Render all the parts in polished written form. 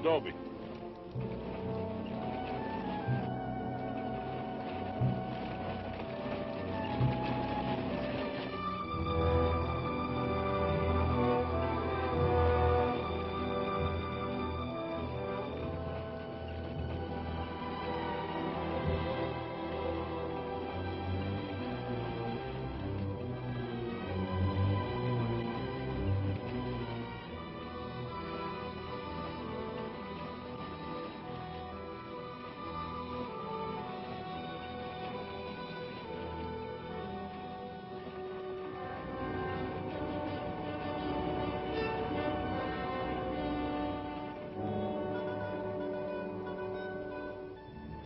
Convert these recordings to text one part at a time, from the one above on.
Dobie.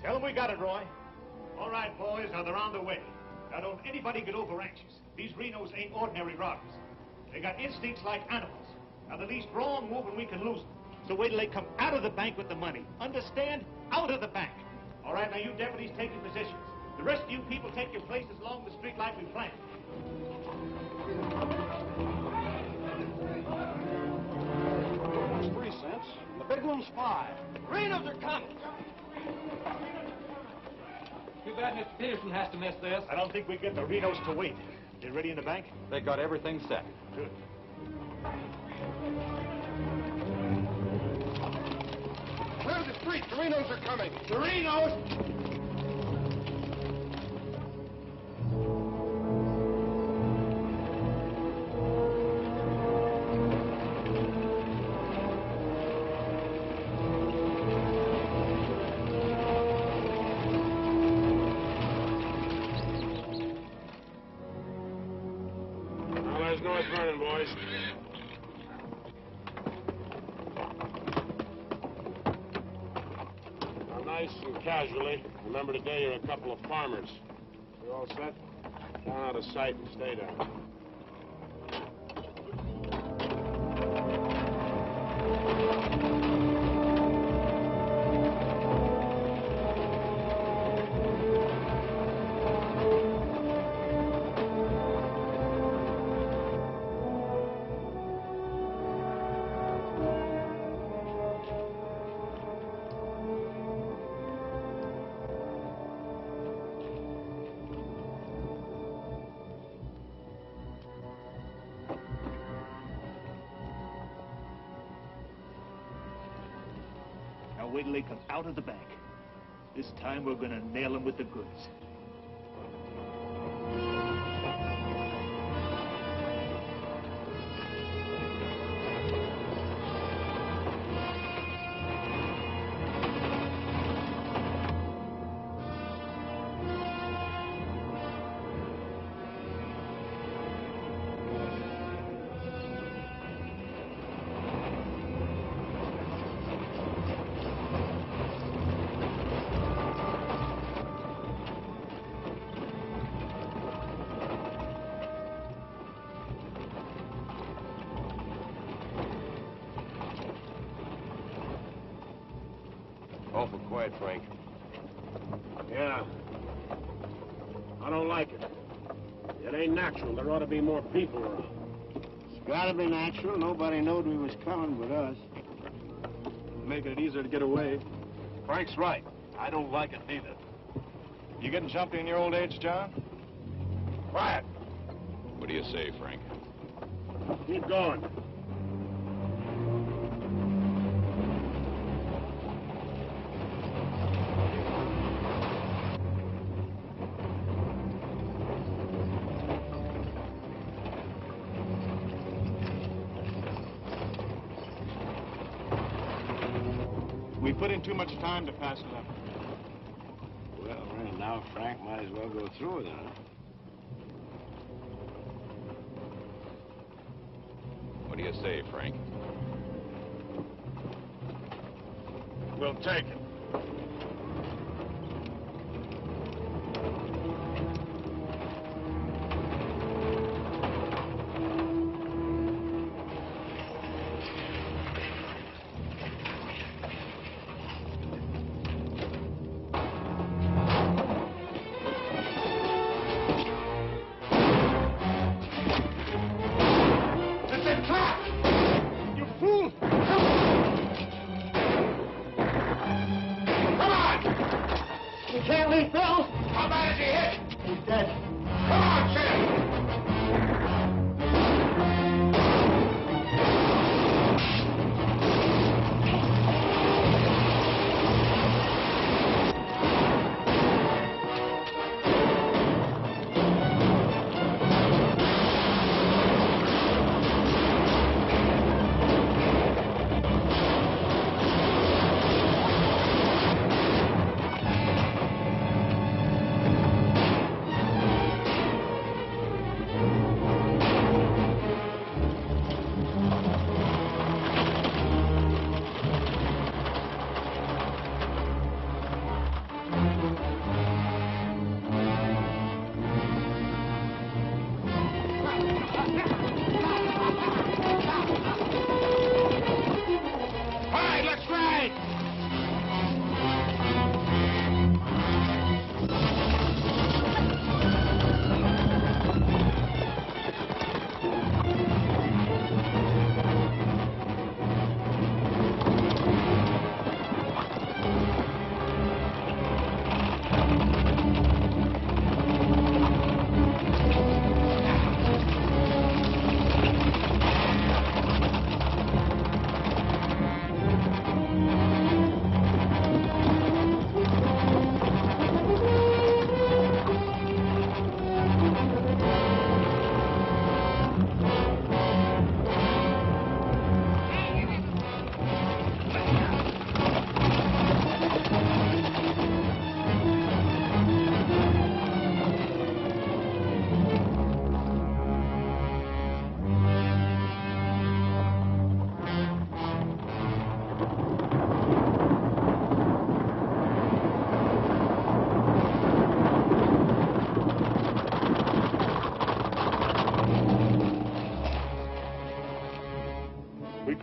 Tell them we got it, Roy. All right, boys, now they're on the way. Now, don't anybody get over anxious. These Renos ain't ordinary robbers. They got instincts like animals. Now, the least wrong move and we can lose them. So wait till they come out of the bank with the money. Understand? Out of the bank. All right, now you deputies take your positions. The rest of you people take your places along the street like we planned. One's 3 cents. The big one's 5. Renos are coming. Too bad Mr. Peterson has to miss this. I don't think we get the Renos to wait. They ready in the bank? They got everything set. Good. Clear the street. The Renos are coming. The Renos! North Vernon, boys. Now, nice and casually, remember today you're a couple of farmers. You all set? Down out of sight and stay down. Wait till they come out of the bank. This time we're gonna nail them with the goods. Awful quiet, Frank. Yeah. I don't like it. It ain't natural. There ought to be more people around. It's gotta be natural. Nobody knowed we was coming but us. Making it easier to get away. Frank's right. I don't like it neither. You getting jumpy in your old age, John? Quiet. What do you say, Frank? Keep going. We put in too much time to pass it up. Well, right now, Frank might as well go through with it, huh? What do you say, Frank? We'll take it.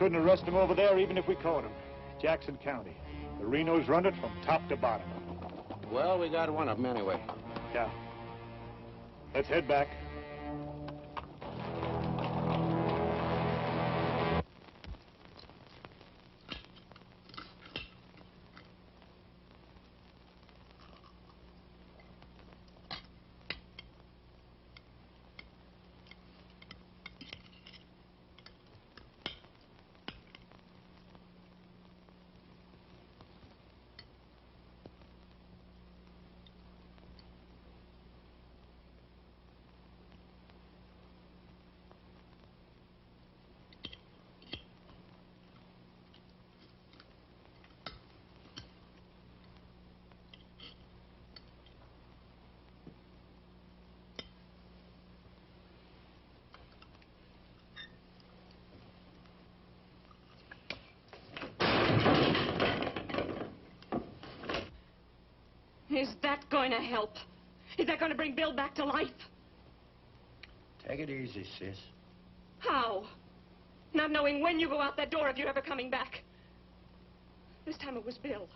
couldn't arrest him over there even if we caught him. Jackson County. The Renos run it from top to bottom. Well, we got one of them anyway. Yeah. Let's head back. Is that going to help? Is that going to bring Bill back to life? Take it easy, sis. How? Not knowing when you go out that door if you're ever coming back. This time it was Bill.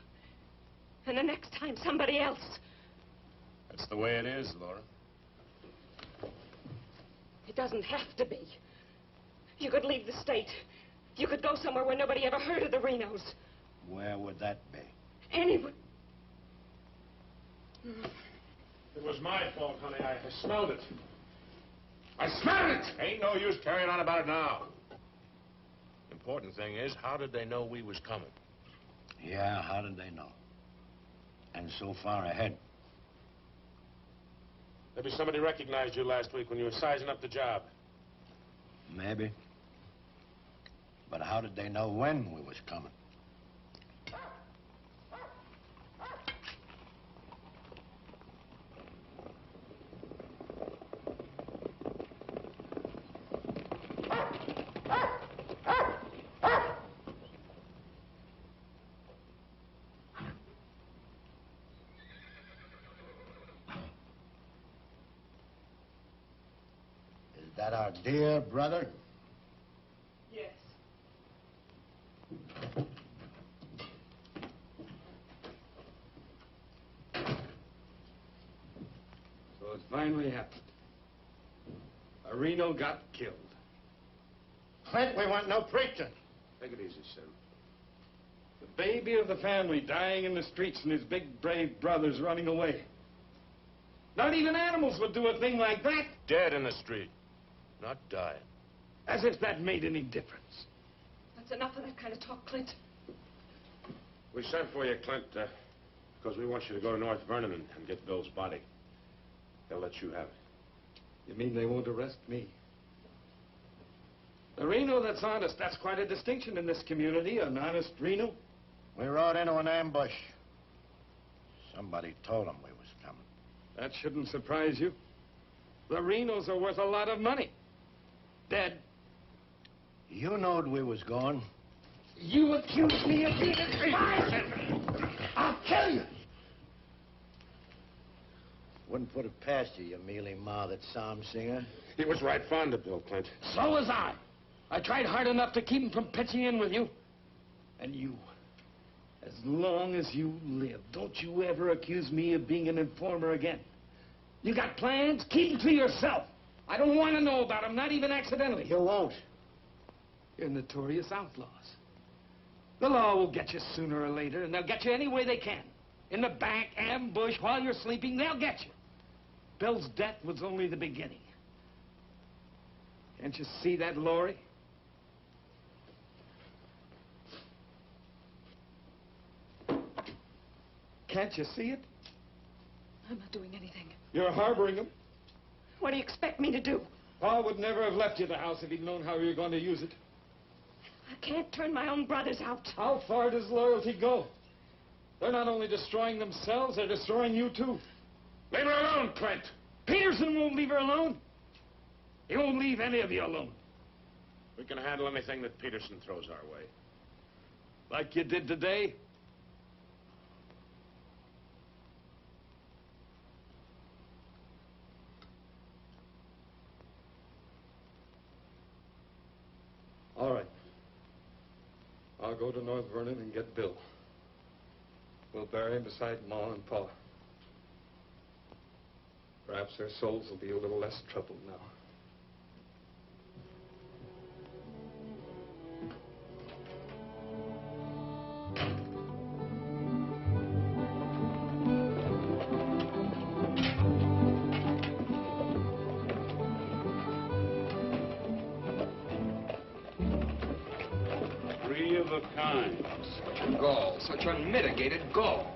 And the next time, somebody else. That's the way it is, Laura. It doesn't have to be. You could leave the state. You could go somewhere where nobody ever heard of the Renos. Where would that be? Anywhere. It was my fault, honey. I smelled it. I smelled it! Ain't no use carrying on about it now. Important thing is, how did they know we was coming? Yeah, how did they know? And so far ahead. Maybe somebody recognized you last week when you were sizing up the job. Maybe. But how did they know when we was coming? Is that our dear brother? Yes. So it finally happened. A Reno got killed. Clint, we want no preaching. Take it easy, Sim. The baby of the family dying in the streets and his big brave brothers running away. Not even animals would do a thing like that. Dead in the street. Not dying. As if that made any difference. That's enough of that kind of talk, Clint. We sent for you, Clint, because we want you to go to North Vernon and get Bill's body. They'll let you have it. You mean they won't arrest me? A Reno that's honest, that's quite a distinction in this community, an honest Reno. We rode into an ambush. Somebody told them we was coming. That shouldn't surprise you. The Renos are worth a lot of money. Dead. You knowed we was going. You accuse me of being a traitor. I'll kill you. Wouldn't put it past you, you mealy-mouthed psalm singer. He was right fond of Bill, Clint. So was I. I tried hard enough to keep him from pitching in with you. And you, as long as you live, don't you ever accuse me of being an informer again. You got plans? Keep them to yourself. I don't want to know about them, not even accidentally. You won't. You're notorious outlaws. The law will get you sooner or later, and they'll get you any way they can. In the back, ambush, while you're sleeping, they'll get you. Bill's death was only the beginning. Can't you see that, Laurie? Can't you see it? I'm not doing anything. You're harboring them. What do you expect me to do? Pa would never have left you the house if he'd known how you were going to use it. I can't turn my own brothers out. How far does loyalty go? They're not only destroying themselves, they're destroying you, too. Leave her alone, Clint. Peterson won't leave her alone. He won't leave any of you alone. We can handle anything that Peterson throws our way. Like you did today. All right. I'll go to North Vernon and get Bill. We'll bury him beside Ma and Pa. Perhaps their souls will be a little less troubled now. Three of a kind. Gall, such unmitigated gall.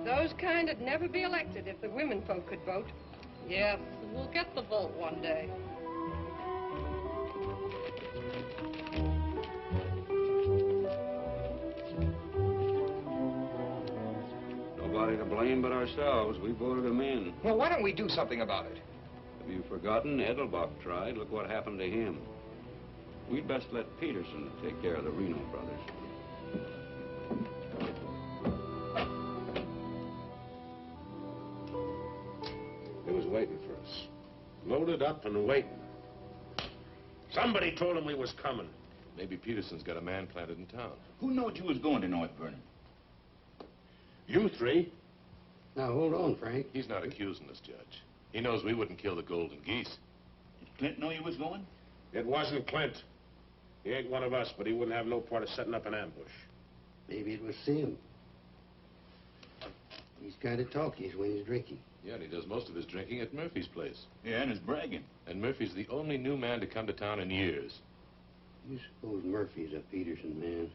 Those kind would never be elected if the women folk could vote. Yes, we'll get the vote one day. Nobody to blame but ourselves. We voted him in. Well, why don't we do something about it? Have you forgotten? Edelbach tried. Look what happened to him. We'd best let Peterson take care of the Reno brothers. He was waiting for us. Loaded up and waiting. Somebody told him we was coming. Maybe Peterson's got a man planted in town. Who knowed you was going to North Vernon? You three. Now, hold on, Frank. He's not accusing us, Judge. He knows we wouldn't kill the golden geese. Did Clint know you was going? It wasn't Clint. He ain't one of us, but he wouldn't have no part of setting up an ambush. Maybe it was Sim. He's kind of talky when he's drinking. Yeah, and he does most of his drinking at Murphy's place. Yeah, and his bragging. And Murphy's the only new man to come to town in years. You suppose Murphy's a Peterson man?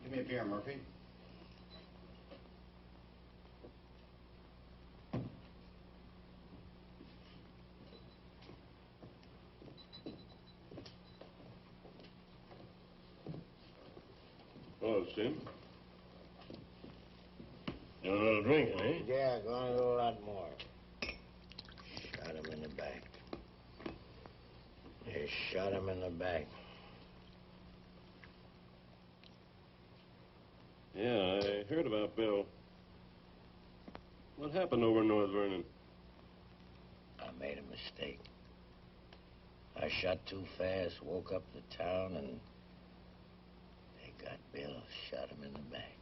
Give me a beer, Murphy. Hello, Sim. You want a little drinking, eh? Yeah, going a lot more. Shot him in the back. They shot him in the back. Yeah, I heard about Bill. What happened over in North Vernon? I made a mistake. I shot too fast, woke up the town, and they got Bill, shot him in the back.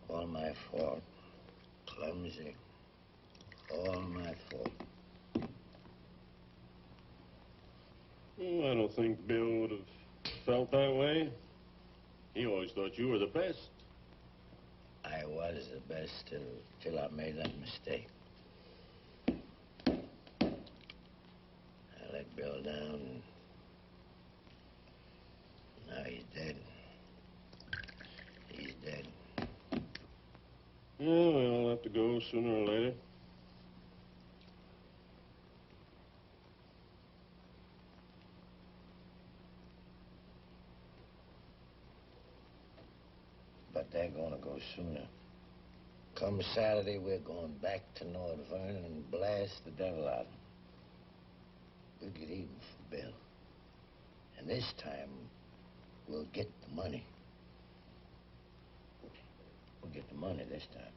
All my fault. Clumsy. All my fault. I don't think Bill would have felt that way. He always thought you were the best. I was the best till I made that mistake. I let Bill down, and now he's dead. He's dead. Yeah, we'll all have to go sooner or later. But they're gonna go sooner. Come Saturday, we're going back to North Vernon and blast the devil out of them. We'll get even for Bill. And this time, we'll get the money. We'll get the money this time.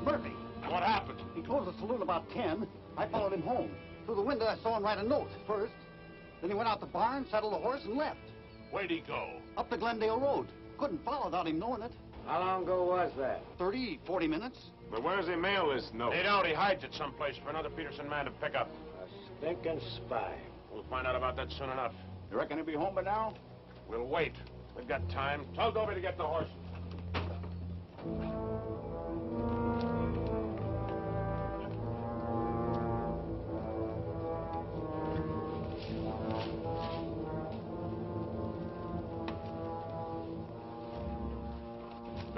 Murphy. What happened? He closed the saloon about 10. I followed him home. Through the window, I saw him write a note first. Then he went out the barn, saddled the horse, and left. Where'd he go? Up the Glendale Road. Couldn't follow without him knowing it. How long ago was that? 30, 40 minutes. But where's he mail this note? They don't. He hides it someplace for another Peterson man to pick up. A stinking spy. We'll find out about that soon enough. You reckon he'll be home by now? We'll wait. We've got time. Tell Dobie to get the horses.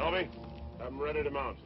Toby, have them ready to mount.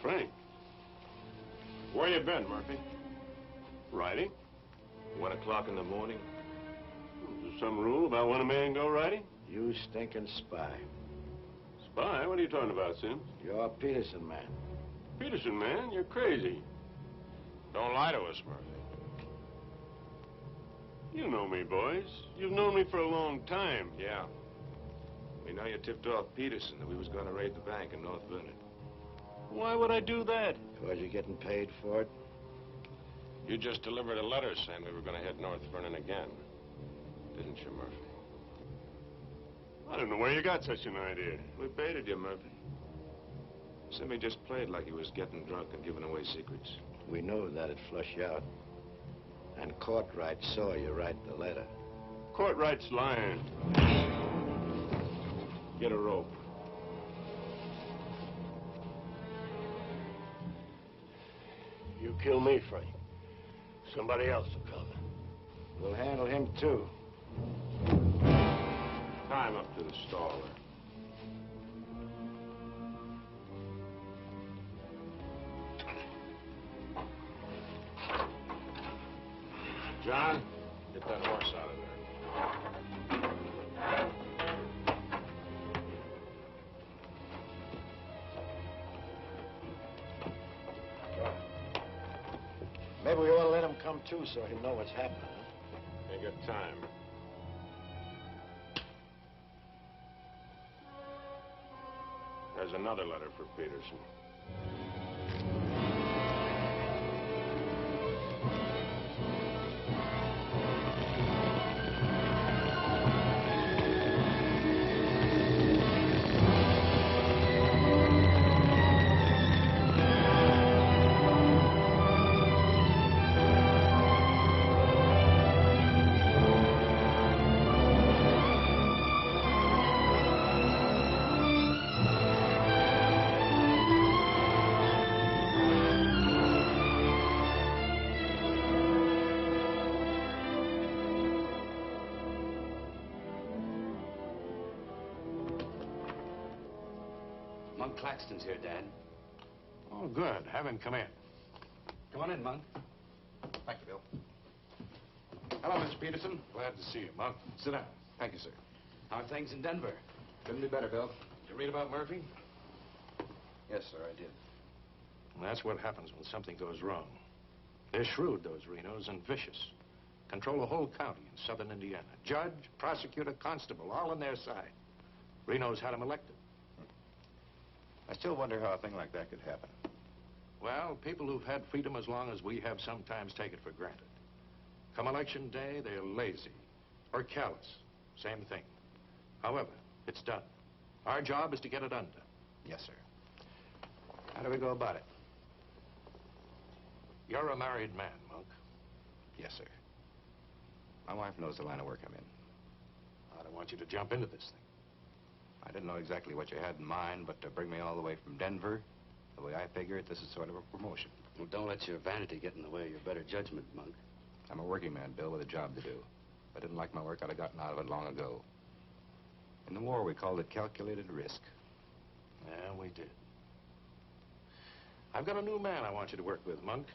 Frank, where you been, Murphy? Riding? 1 o'clock in the morning. Is there some rule about when a man go riding? You stinking spy. Spy? What are you talking about, Sims? You're a Peterson man. Peterson, man, you're crazy. Don't lie to us, Murphy. You know me, boys. You've known me for a long time. Yeah. We know you tipped off Peterson that we was going to raid the bank in North Vernon. Why would I do that? Because you're getting paid for it. You just delivered a letter saying we were going to hit North Vernon again. Didn't you, Murphy? I don't know where you got such an idea. We baited you, Murphy. Simmy just played like he was getting drunk and giving away secrets. We knew that'd flush you out. And Courtright saw you write the letter. Courtright's lying. Get a rope. You kill me, Frank. Somebody else will come. We'll handle him, too. Tie him up to the stall there. John, get that horse out of there. Maybe we ought to let him come, too, so he'll know what's happening. Huh? Ain't got time. There's another letter for Peterson. Monk Claxton's here, Dad. Oh, good. Have him come in. Come on in, Monk. Thank you, Bill. Hello, Mr. Peterson. Glad to see you, Monk. Sit down. Thank you, sir. How are things in Denver? Couldn't be better, Bill. Did you read about Murphy? Yes, sir, I did. Well, that's what happens when something goes wrong. They're shrewd, those Renos, and vicious. Control a whole county in southern Indiana. Judge, prosecutor, constable, all on their side. Renos had him elected. I still wonder how a thing like that could happen. Well, people who've had freedom as long as we have sometimes take it for granted. Come election day, they're lazy or callous. Same thing. However, it's done. Our job is to get it undone. Yes, sir. How do we go about it? You're a married man, Monk. Yes, sir. My wife knows the line of work I'm in. I don't want you to jump into this thing. I didn't know exactly what you had in mind, but to bring me all the way from Denver, the way I figure it, this is sort of a promotion. Well, don't let your vanity get in the way of your better judgment, Monk. I'm a working man, Bill, with a job to do. If I didn't like my work, I'd have gotten out of it long ago. In the war, we called it calculated risk. Yeah, we did. I've got a new man I want you to work with, Monk.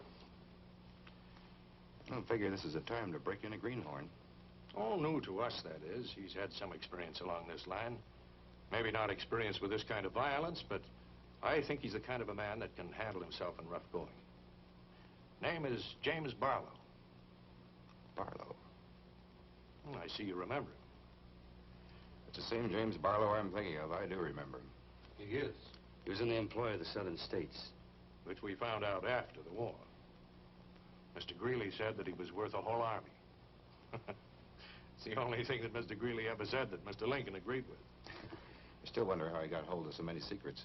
I don't figure this is a time to break in a greenhorn. Oh, new to us, that is. He's had some experience along this line. Maybe not experience with this kind of violence, but I think he's the kind of a man that can handle himself in rough going. Name is James Barlow. Barlow? Oh, I see you remember him. It's the same James Barlow I'm thinking of. I do remember him. He is. He was in the employ of the Southern States. Which we found out after the war. Mr. Greeley said that he was worth a whole army. It's the only thing that Mr. Greeley ever said that Mr. Lincoln agreed with. I still wonder how he got hold of so many secrets.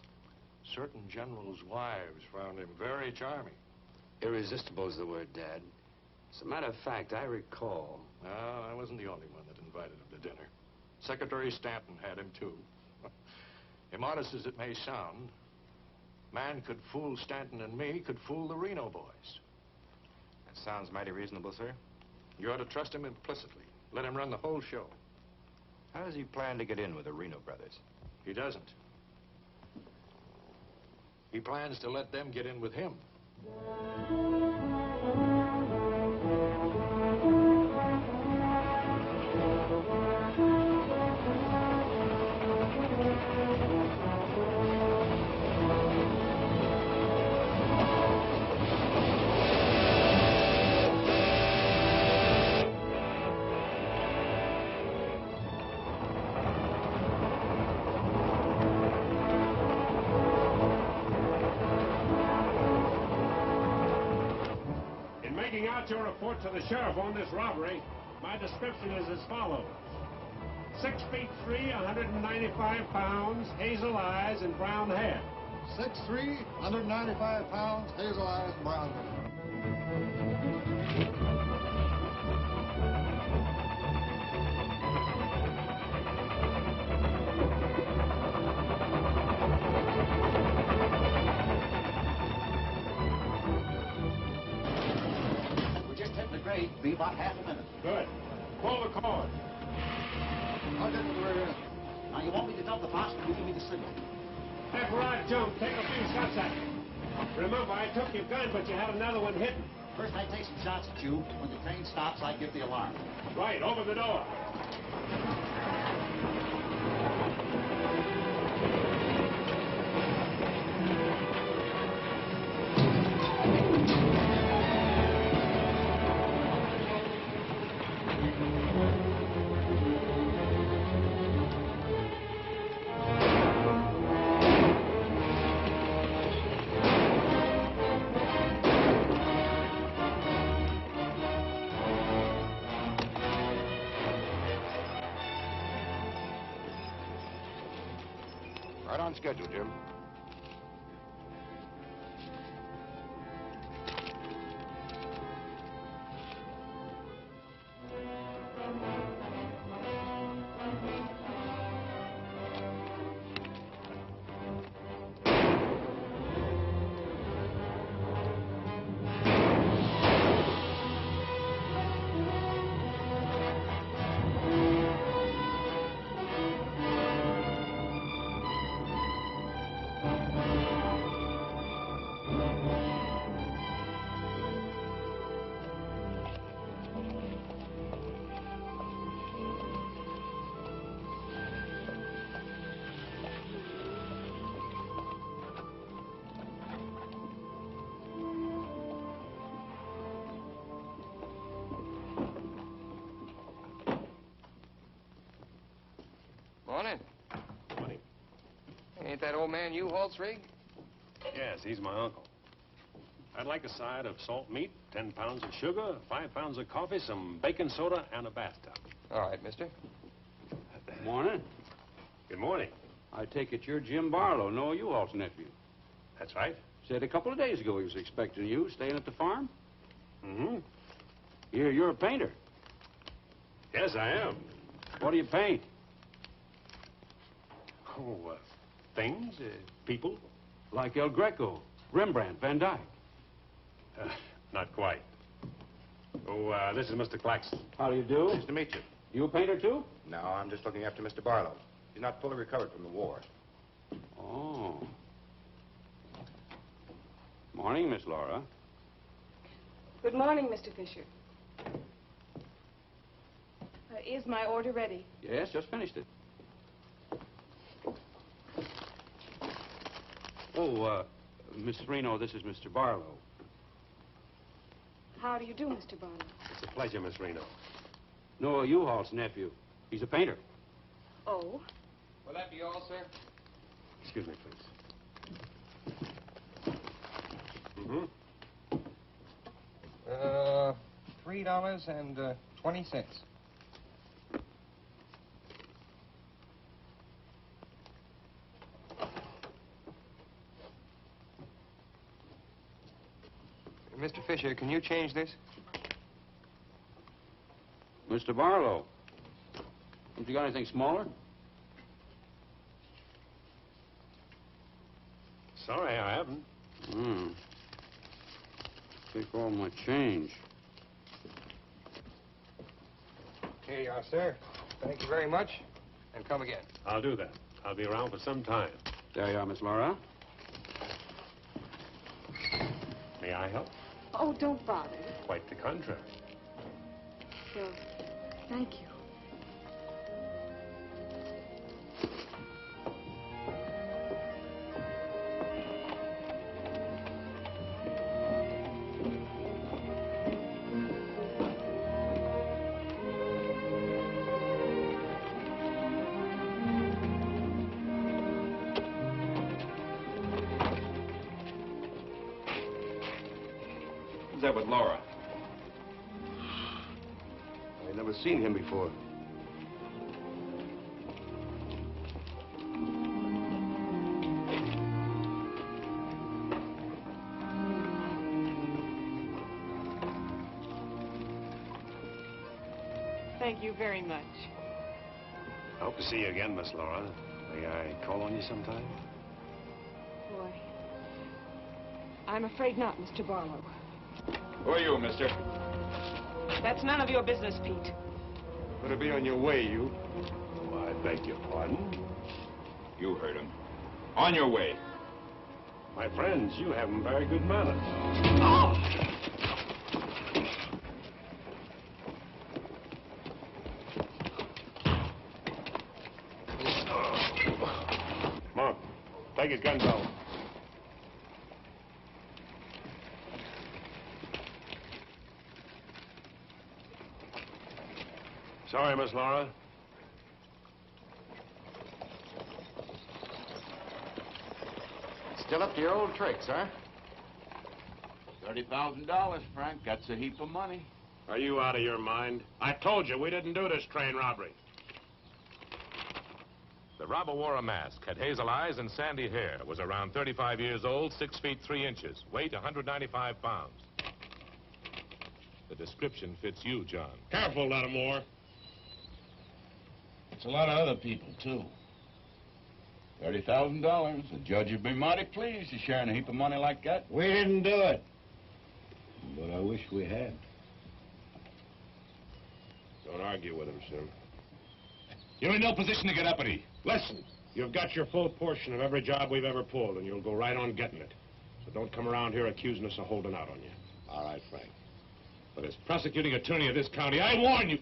Certain generals' wives found him very charming. Irresistible is the word, Dad. As a matter of fact, I recall... No, I wasn't the only one that invited him to dinner. Secretary Stanton had him, too. Immodest as it may sound, man could fool Stanton and me, could fool the Reno boys. That sounds mighty reasonable, sir. You ought to trust him implicitly. Let him run the whole show. How does he plan to get in with the Reno brothers? He doesn't. He plans to let them get in with him. Your report to the sheriff on this robbery, my description is as follows. 6 feet 3, 195 pounds, hazel eyes, and brown hair. 6'3", 195 pounds, hazel eyes, brown hair. Be about half a minute. Good. Pull the cord. I'll get to the rear end. Now, you want me to dump the box, you give me the signal. After I jump, take a few shots at me. Remember, I took your gun, but you had another one hidden. First, I take some shots at you. When the train stops, I give the alarm. Right, open the door. Right on schedule, Jim. Morning. Morning. Ain't that old man U-Haul's rig? Yes, he's my uncle. I'd like a side of salt meat, 10 pounds of sugar, 5 pounds of coffee, some baking soda, and a bathtub. All right, mister. Morning. Good morning. I take it you're Jim Barlow, Noah U-Haul's nephew. That's right. Said a couple of days ago he was expecting you, staying at the farm. Mm-hmm. You're a painter. Yes, I am. What do you paint? Oh, things, people. Like El Greco, Rembrandt, Van Dyke. Not quite. Oh, this is Mr. Claxton. How do you do? Nice to meet you. You a painter, too? No, I'm just looking after Mr. Barlow. He's not fully recovered from the war. Oh. Morning, Miss Laura. Good morning, Mr. Fisher. Is my order ready? Yes, just finished it. Oh, Miss Reno, this is Mr. Barlow. How do you do, Mr. Barlow? It's a pleasure, Miss Reno. Noah U-Haul's nephew. He's a painter. Oh? Will that be all, sir? Excuse me, please. Mm-hmm. $3.20. Mr. Fisher, can you change this? Mr. Barlow, haven't you got anything smaller? Sorry, I haven't. Take all my change. Here you are, sir. Thank you very much. And come again. I'll do that. I'll be around for some time. There you are, Miss Laura. May I help? Oh, don't bother. Quite the contrary. Well, thank you. Who's that with Laura? I've never seen him before. Thank you very much. I hope to see you again, Miss Laura. May I call on you sometime? Boy, I'm afraid not, Mr. Barlow. Who are you, mister? That's none of your business, Pete. Better be on your way, you. Oh, I beg your pardon. You heard him. On your way. My friends, you have very good manners. Come on. Take his gun belt. Sorry, Miss Laura. Still up to your old tricks, huh? $30,000, Frank. That's a heap of money. Are you out of your mind? I told you we didn't do this train robbery. The robber wore a mask, had hazel eyes and sandy hair, was around 35 years old, 6 feet 3 inches, weight 195 pounds. The description fits you, John. Careful, Lattimore. It's a lot of other people, too. $30,000. The judge would be mighty pleased to sharing a heap of money like that. We didn't do it. But I wish we had. Don't argue with him, Sim. You're in no position to get uppity. Listen, you've got your full portion of every job we've ever pulled, and you'll go right on getting it. So don't come around here accusing us of holding out on you. All right, Frank. But as prosecuting attorney of this county, I warn you.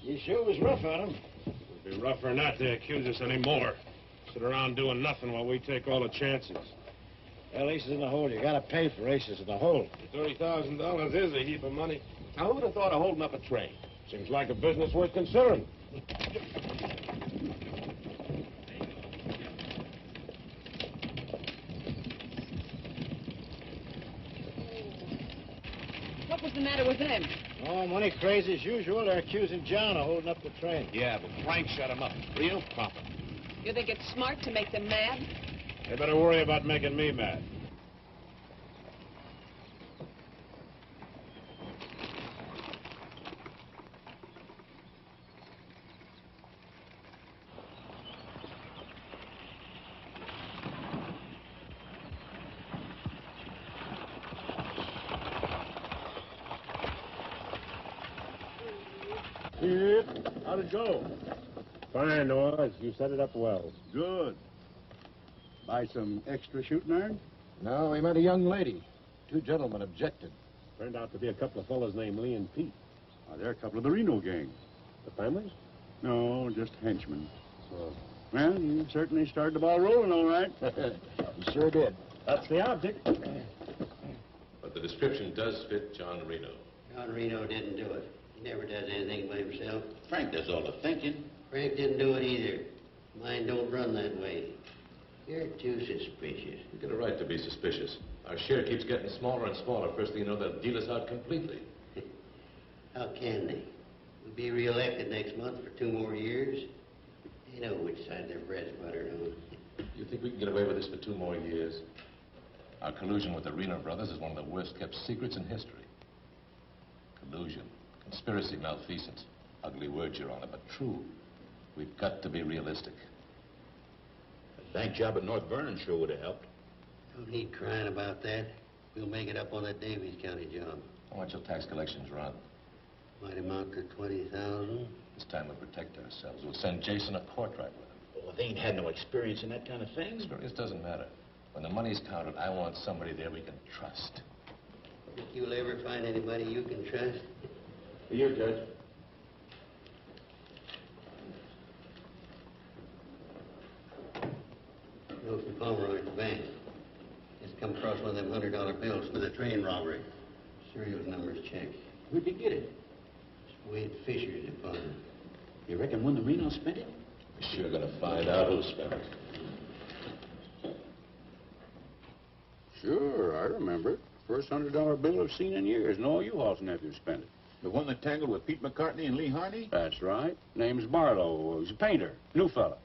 You sure was rough on him. It'd be rougher not to accuse us anymore. Sit around doing nothing while we take all the chances. Well, aces in the hole. You gotta pay for aces in the hole. $30,000 is a heap of money. Now, who would have thought of holding up a train? Seems like a business worth considering. What was the matter with them? Oh, money crazy as usual. They're accusing John of holding up the train. Yeah, but Frank shut him up. Real proper. You think it's smart to make them mad? They better worry about making me mad. How'd it go? Fine, Oz. You set it up well. Good. Buy some extra shooting iron? No, we met a young lady. 2 gentlemen objected. Turned out to be a couple of fellas named Lee and Pete. They're a couple of the Reno gang. The families? No, just henchmen. Well, you certainly started the ball rolling, all right. You sure did. That's the object. But the description does fit John Reno. John Reno didn't do it. He never does anything by himself. Frank does all the thinking. Frank didn't do it either. Mine don't run that way. You're too suspicious. You get a right to be suspicious. Our share keeps getting smaller and smaller. First thing you know, they'll deal us out completely. How can they? We'll be reelected next month for 2 more years. They know which side their bread's buttered on. You think we can get away with this for 2 more years? Our collusion with the Reno brothers is one of the worst-kept secrets in history. Collusion, conspiracy, malfeasance. Ugly words, Your Honor, but true. We've got to be realistic. The bank job at North Vernon sure would have helped. Don't need crying about that. We'll make it up on that Davies County job. How much will tax collections run? Might amount to 20,000. This time we'll protect ourselves. We'll send Jason a portrait with him. Well, they ain't had no experience in that kind of thing. Experience doesn't matter. When the money's counted, I want somebody there we can trust. Think you'll ever find anybody you can trust? Here, Judge. Bill from Pomeroy at the bank. Just come across one of them $100 bills for the train robbery. Serial numbers checked. Where'd you get it? Wade Fisher's deposit. You reckon when the Reno spent it? We're sure gonna find out who spent it. Sure, I remember it. First $100 bill I've seen in years, and all you Hall's nephews spent it. The one that tangled with Pete McCartney and Lee Harney? That's right. Name's Barlow. He's a painter. New fella.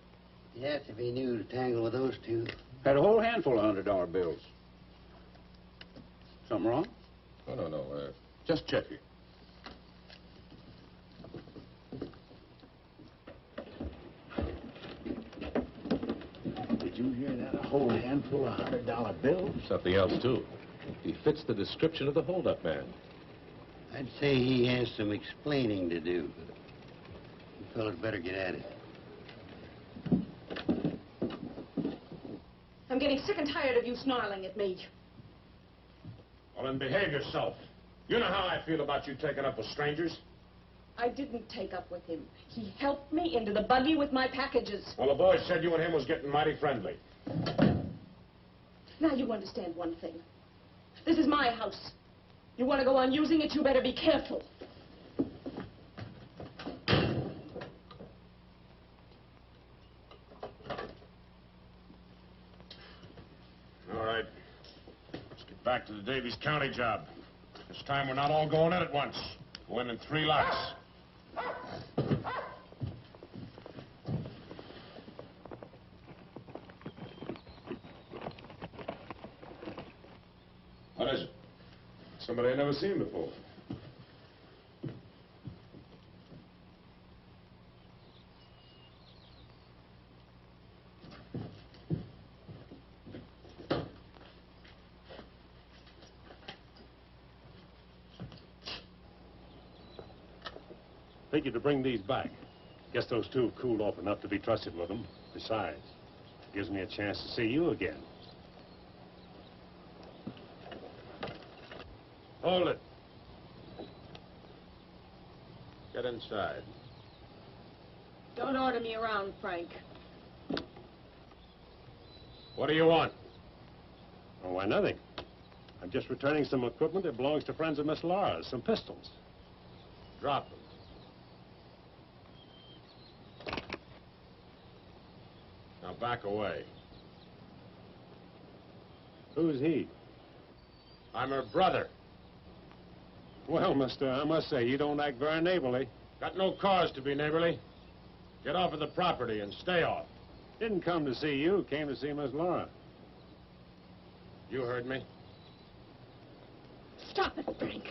Yes, if he knew to tangle with those two. Had a whole handful of $100 bills. Something wrong? Oh, no. Just check it. Did you hear that? A whole handful of $100 bills? Something else, too. He fits the description of the hold-up man. I'd say he has some explaining to do. You fellas better get at it. I'm getting sick and tired of you snarling at me. Well, then behave yourself. You know how I feel about you taking up with strangers. I didn't take up with him. He helped me into the buggy with my packages. Well, the boys said you and him was getting mighty friendly. Now you understand one thing. This is my house. You want to go on using it, you better be careful. All right. Let's get back to the Davies County job. This time we're not all going in at once. Go in 3 lots. What is it? Somebody I've never seen before. Figured to bring these back. Guess those two have cooled off enough to be trusted with them. Besides, it gives me a chance to see you again. Hold it. Get inside. Don't order me around, Frank. What do you want? Oh, why, nothing. I'm just returning some equipment that belongs to friends of Miss Laura's, some pistols. Drop them. Now back away. Who's he? I'm her brother. Well, mister, I must say, you don't act very neighborly. Got no cause to be neighborly. Get off of the property and stay off. Didn't come to see you, came to see Miss Laura. You heard me. Stop it, Frank.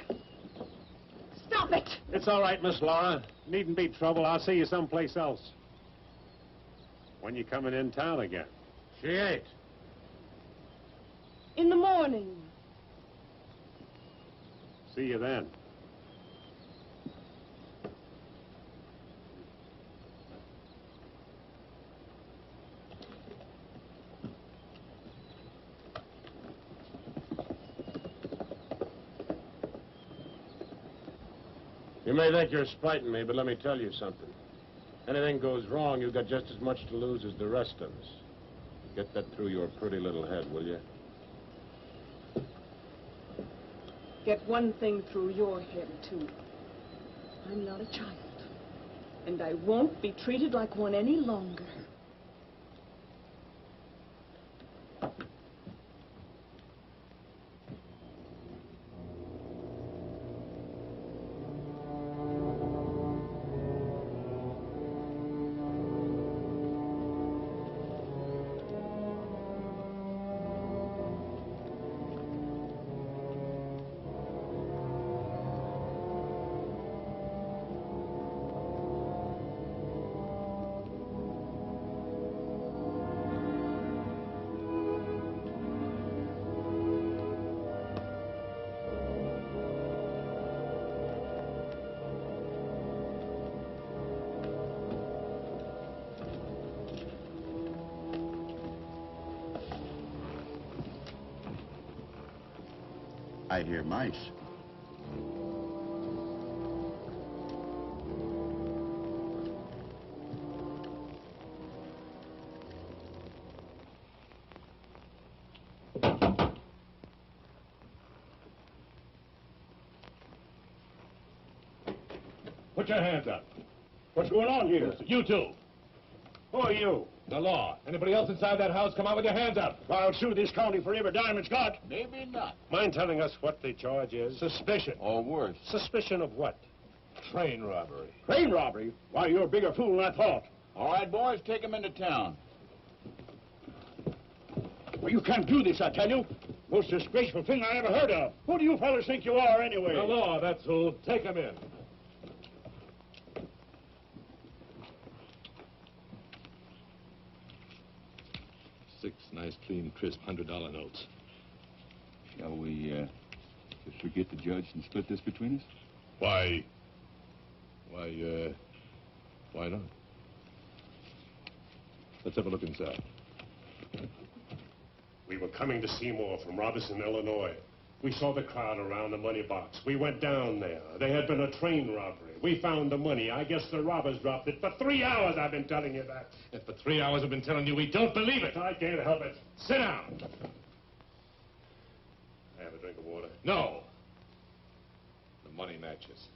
Stop it! It's all right, Miss Laura. Needn't be trouble. I'll see you someplace else. When you coming in town again? She ain't. In the morning. See you then. You may think you're spiting me, but let me tell you something. Anything goes wrong, you've got just as much to lose as the rest of us. Get that through your pretty little head, will you? Get one thing through your head, too. I'm not a child. And I won't be treated like one any longer. I hear mice. Put your hands up. What's going on here? You two. Who are you? The law. Anybody else inside that house, come out with your hands up. I'll sue this county for every dime it's got. Maybe not. Mind telling us what the charge is? Suspicion. Or worse. Suspicion of what? Train robbery. Train robbery? Why, you're a bigger fool than I thought. All right, boys, take him into town. Well, you can't do this, I tell you. Most disgraceful thing I ever heard of. Who do you fellas think you are, anyway? The law, that's who. Take him in. Six nice, clean, crisp $100 notes. Shall we, just forget the judge and split this between us? Why not? Let's have a look inside. We were coming to Seymour from Robinson, Illinois. We saw the crowd around the money box. We went down there. There had been a train robbery. We found the money. I guess the robbers dropped it. For 3 hours I've been telling you that. If for 3 hours I've been telling you we don't believe it. I can't help it. Sit down. Have a drink of water. No. The money matches.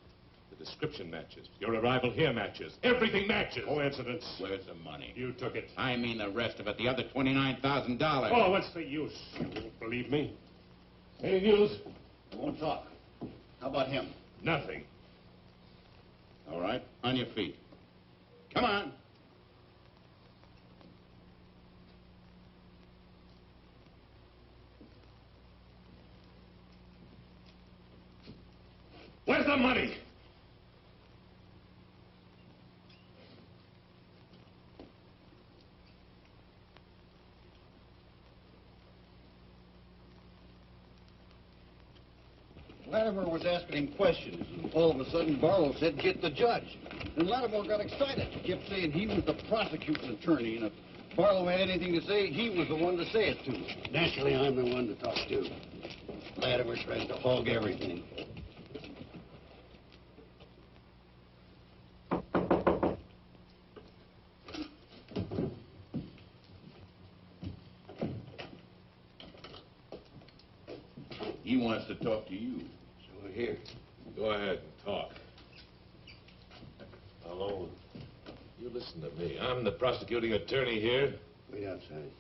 The description matches. Your arrival here matches. Everything matches. Coincidence. Where's the money? You took it. I mean the rest of it, the other $29,000. Oh, what's the use? You won't believe me. Any news? I won't talk. How about him? Nothing. All right, on your feet. Come on. Where's the money? Latimer was asking him questions, and all of a sudden Barlow said, "Get the judge." And Latimer got excited. He kept saying he was the prosecuting attorney, and if Barlow had anything to say, he was the one to say it to. Naturally, I'm the one to talk to. Latimer tries to hog everything. He wants to talk to you. So here. Go ahead and talk. Alone. You listen to me. I'm the prosecuting attorney here. Wait outside.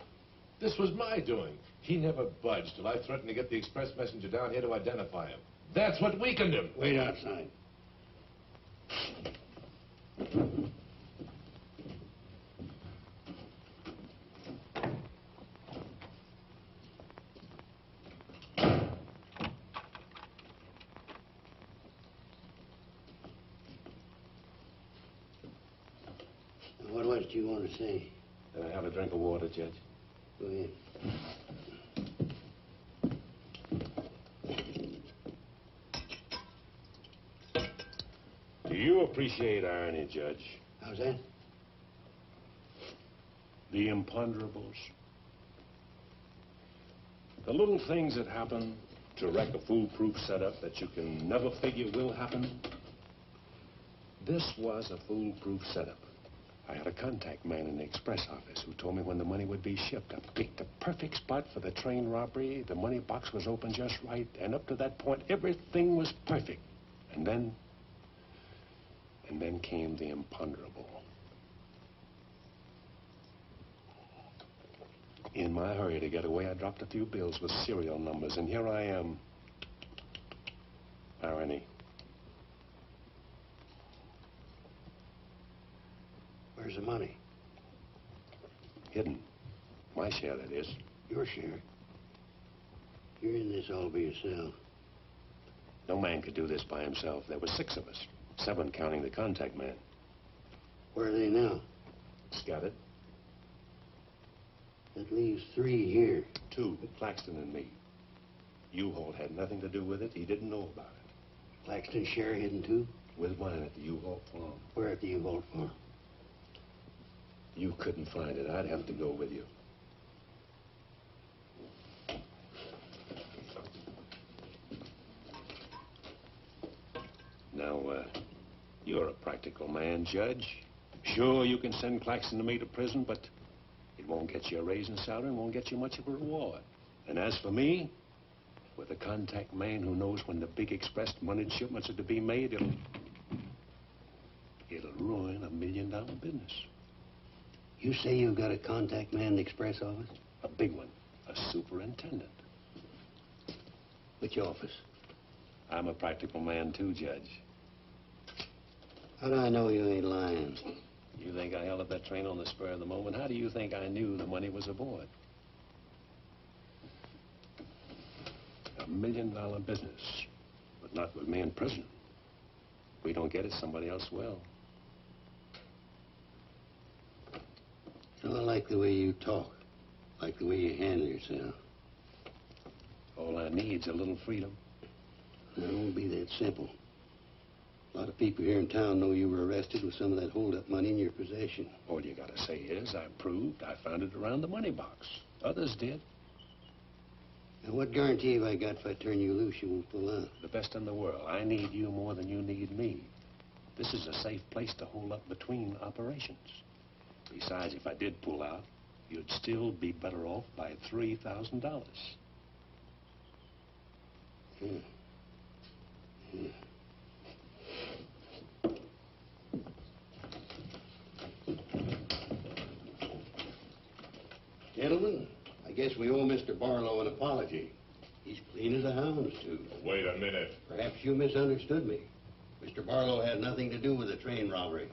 This was my doing. He never budged till I threatened to get the express messenger down here to identify him. That's what weakened him. Wait outside. What else do you want to say? Can I have a drink of water, Judge? Go ahead. Do you appreciate irony, Judge? How's that? The imponderables. The little things that happen to wreck a foolproof setup that you can never figure will happen. This was a foolproof setup. I had a contact man in the express office who told me when the money would be shipped. I picked the perfect spot for the train robbery. The money box was open just right, and up to that point, everything was perfect. And then came the imponderable. In my hurry to get away, I dropped a few bills with serial numbers, and here I am. Irony. Where's the money? Hidden. My share, that is. Your share. You're in this all by yourself. No man could do this by himself. There were 6 of us. 7 counting the contact man. Where are they now? Scattered. That leaves 3 here. 2, Claxton and me. U-Haul had nothing to do with it. He didn't know about it. Claxton's share hidden too? With mine at the U-Haul farm. Where at the U-Haul farm? You couldn't find it. I'd have to go with you. Now, you're a practical man, Judge. Sure, you can send Claxton and me to prison, but it won't get you a raise in salary and won't get you much of a reward. And as for me, with a contact man who knows when the big express money shipments are to be made, it'll ruin $1 million business. You say you've got a contact man in the express office? A big one. A superintendent. Which office? I'm a practical man, too, Judge. How do I know you ain't lying? You think I held up that train on the spur of the moment? How do you think I knew the money was aboard? $1 million business, but not with me in prison. If we don't get it, somebody else will. I like the way you talk. I like the way you handle yourself. All I need's a little freedom. It won't be that simple. A lot of people here in town know you were arrested with some of that hold-up money in your possession. All you gotta say is, I proved I found it around the money box. Others did. Now, what guarantee have I got if I turn you loose you won't pull out? The best in the world. I need you more than you need me. This is a safe place to hold up between operations. Besides, if I did pull out, you'd still be better off by $3,000. Gentlemen, I guess we owe Mr. Barlow an apology. He's clean as a hound's tooth. Wait a minute. Perhaps you misunderstood me. Mr. Barlow had nothing to do with the train robbery.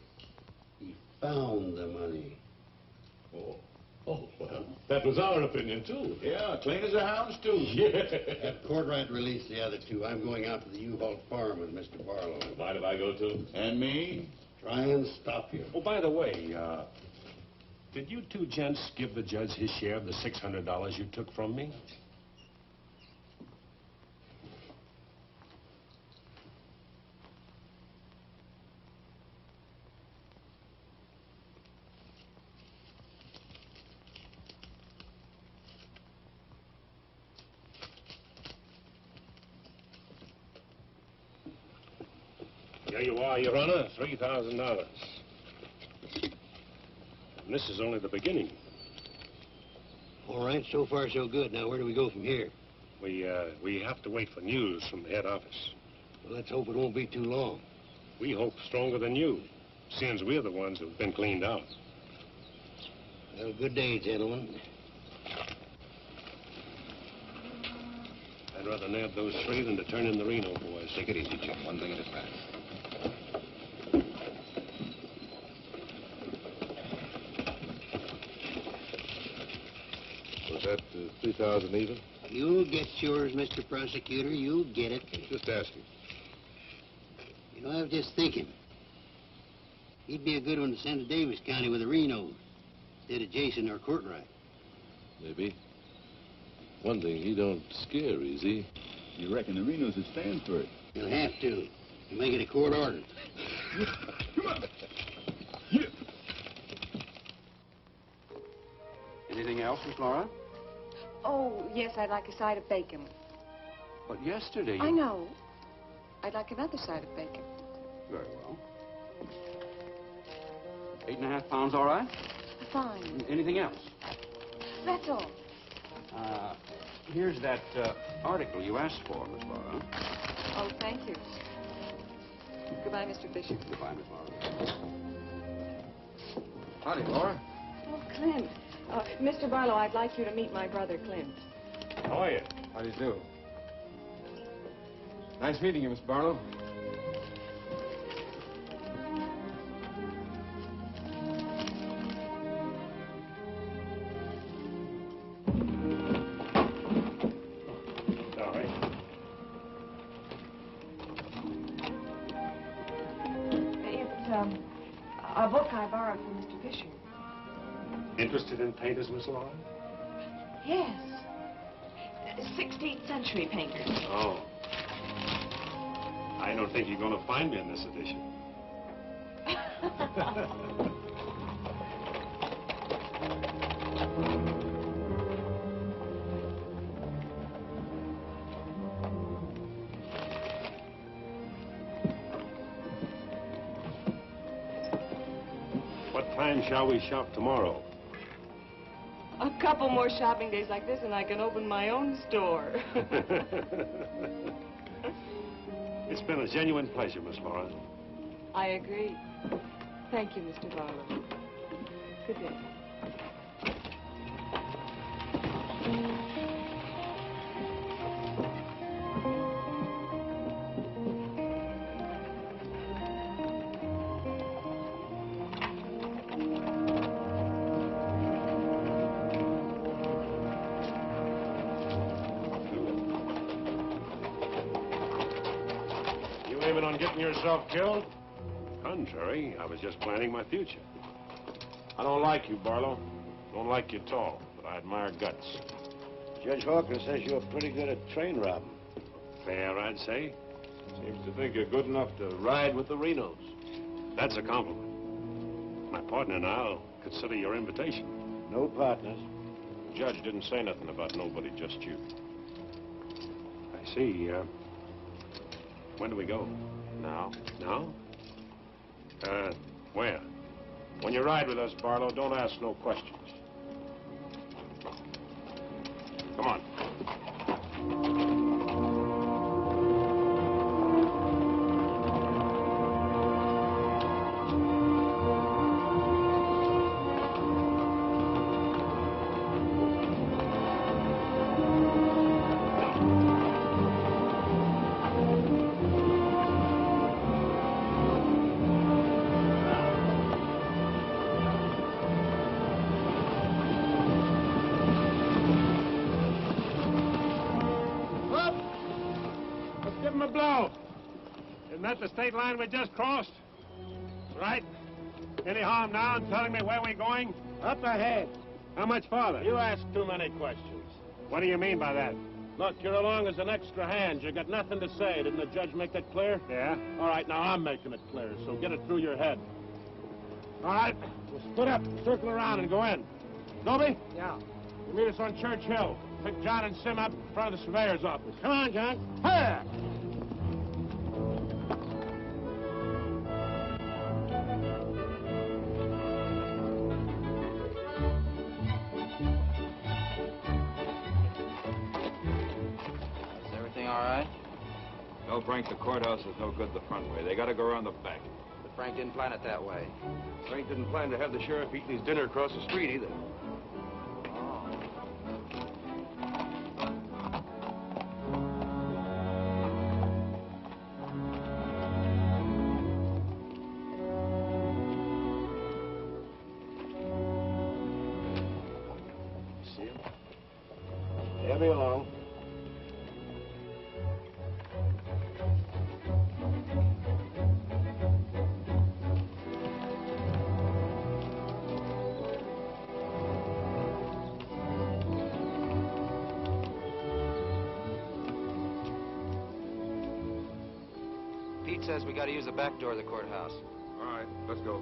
He found the money. Oh, well, that was our opinion, too. Yeah, clean as a hound's tooth. Have Courtright release the other two. I'm going out to the U-Haul farm with Mr. Barlow. Mind if I go, too? And me? Try and stop you. Oh, by the way, did you two gents give the judge his share of the $600 you took from me? There you are, Your Honor, $3,000. And this is only the beginning. All right, so far so good. Now, where do we go from here? We have to wait for news from the head office. Well, let's hope it won't be too long. We hope stronger than you, since we're the ones who've been cleaned out. Well, good day, gentlemen. I'd rather nab those three than to turn in the Reno boys. Take it easy, Jim. One thing at a time. Was that 3,000 even? You'll get yours, Mr. Prosecutor. You'll get it. Just asking. You know, I was just thinking. He'd be a good one to send to Davis County with the Renos, instead of Jason or Courtright. Maybe. One thing, he don't scare, is he? You reckon the Renos would stand for it? He'll have to. He'll make it a court order. Come on. Anything else, Miss Laura? Oh, yes, I'd like a side of bacon. But yesterday you... I know. I'd like another side of bacon. Very well. 8.5 pounds, all right? Fine. Anything else? That's all. Here's that article you asked for, Miss Laura. Oh, thank you. Goodbye, Mr. Fisher. Goodbye, Miss Laura. Howdy, Laura. Oh, Clint. Mr. Barlow, I'd like you to meet my brother, Clint. How are you? How do you do? Nice meeting you, Miss Barlow. Sorry. It's a book I borrowed from Mr. Fisher. Interested in painters, Miss Laura? Yes. 16th century painters. Oh. I don't think you're going to find me in this edition. time shall we shop tomorrow? A couple more shopping days like this and I can open my own store. It's been a genuine pleasure, Miss Laura. I agree. Thank you, Mr. Barlow. Good day. You aiming on getting yourself killed? Contrary, I was just planning my future. I don't like you, Barlow. Don't like you at all, but I admire guts. Judge Hawkins says you're pretty good at train robbing. Fair, I'd say. Seems to think you're good enough to ride with the Renos. That's a compliment. My partner and I'll consider your invitation. No partners. The judge didn't say nothing about nobody, just you. I see. When do we go? Now? Now? Where? When you ride with us, Barlow, don't ask no questions. Come on. Isn't that the state line we just crossed? Right. Any harm now in telling me where we're going? Up ahead. How much farther? You ask too many questions. What do you mean by that? Look, you're along as an extra hand. You got nothing to say. Didn't the judge make that clear? Yeah. All right, now I'm making it clear, so get it through your head. All right, we'll split up, circle around, and go in. Dobie? Yeah. You meet us on Church Hill. Pick John and Sim up in front of the surveyor's office. Come on, John. Hurry! All right? Tell Frank the courthouse is no good the front way. They gotta go around the back. But Frank didn't plan it that way. Frank didn't plan to have the sheriff eating his dinner across the street either. See him? They'll be along. Pete says we gotta use the back door of the courthouse. All right, let's go.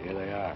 Here they are.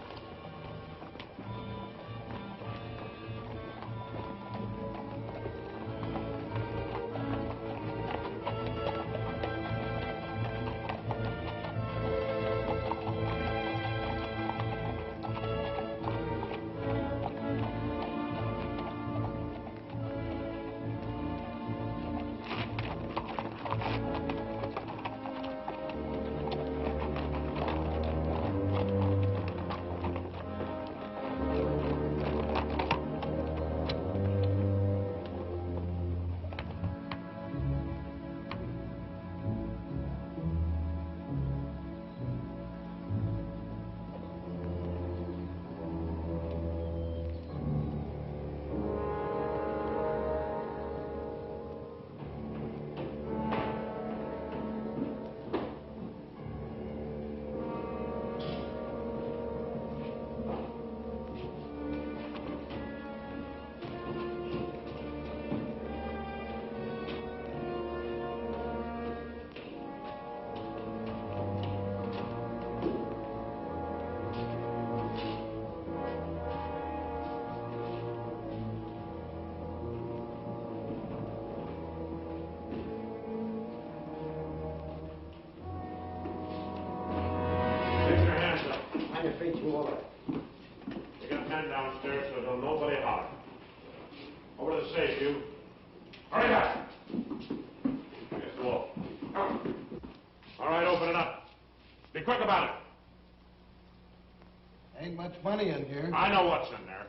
plenty in here. I know what's in there.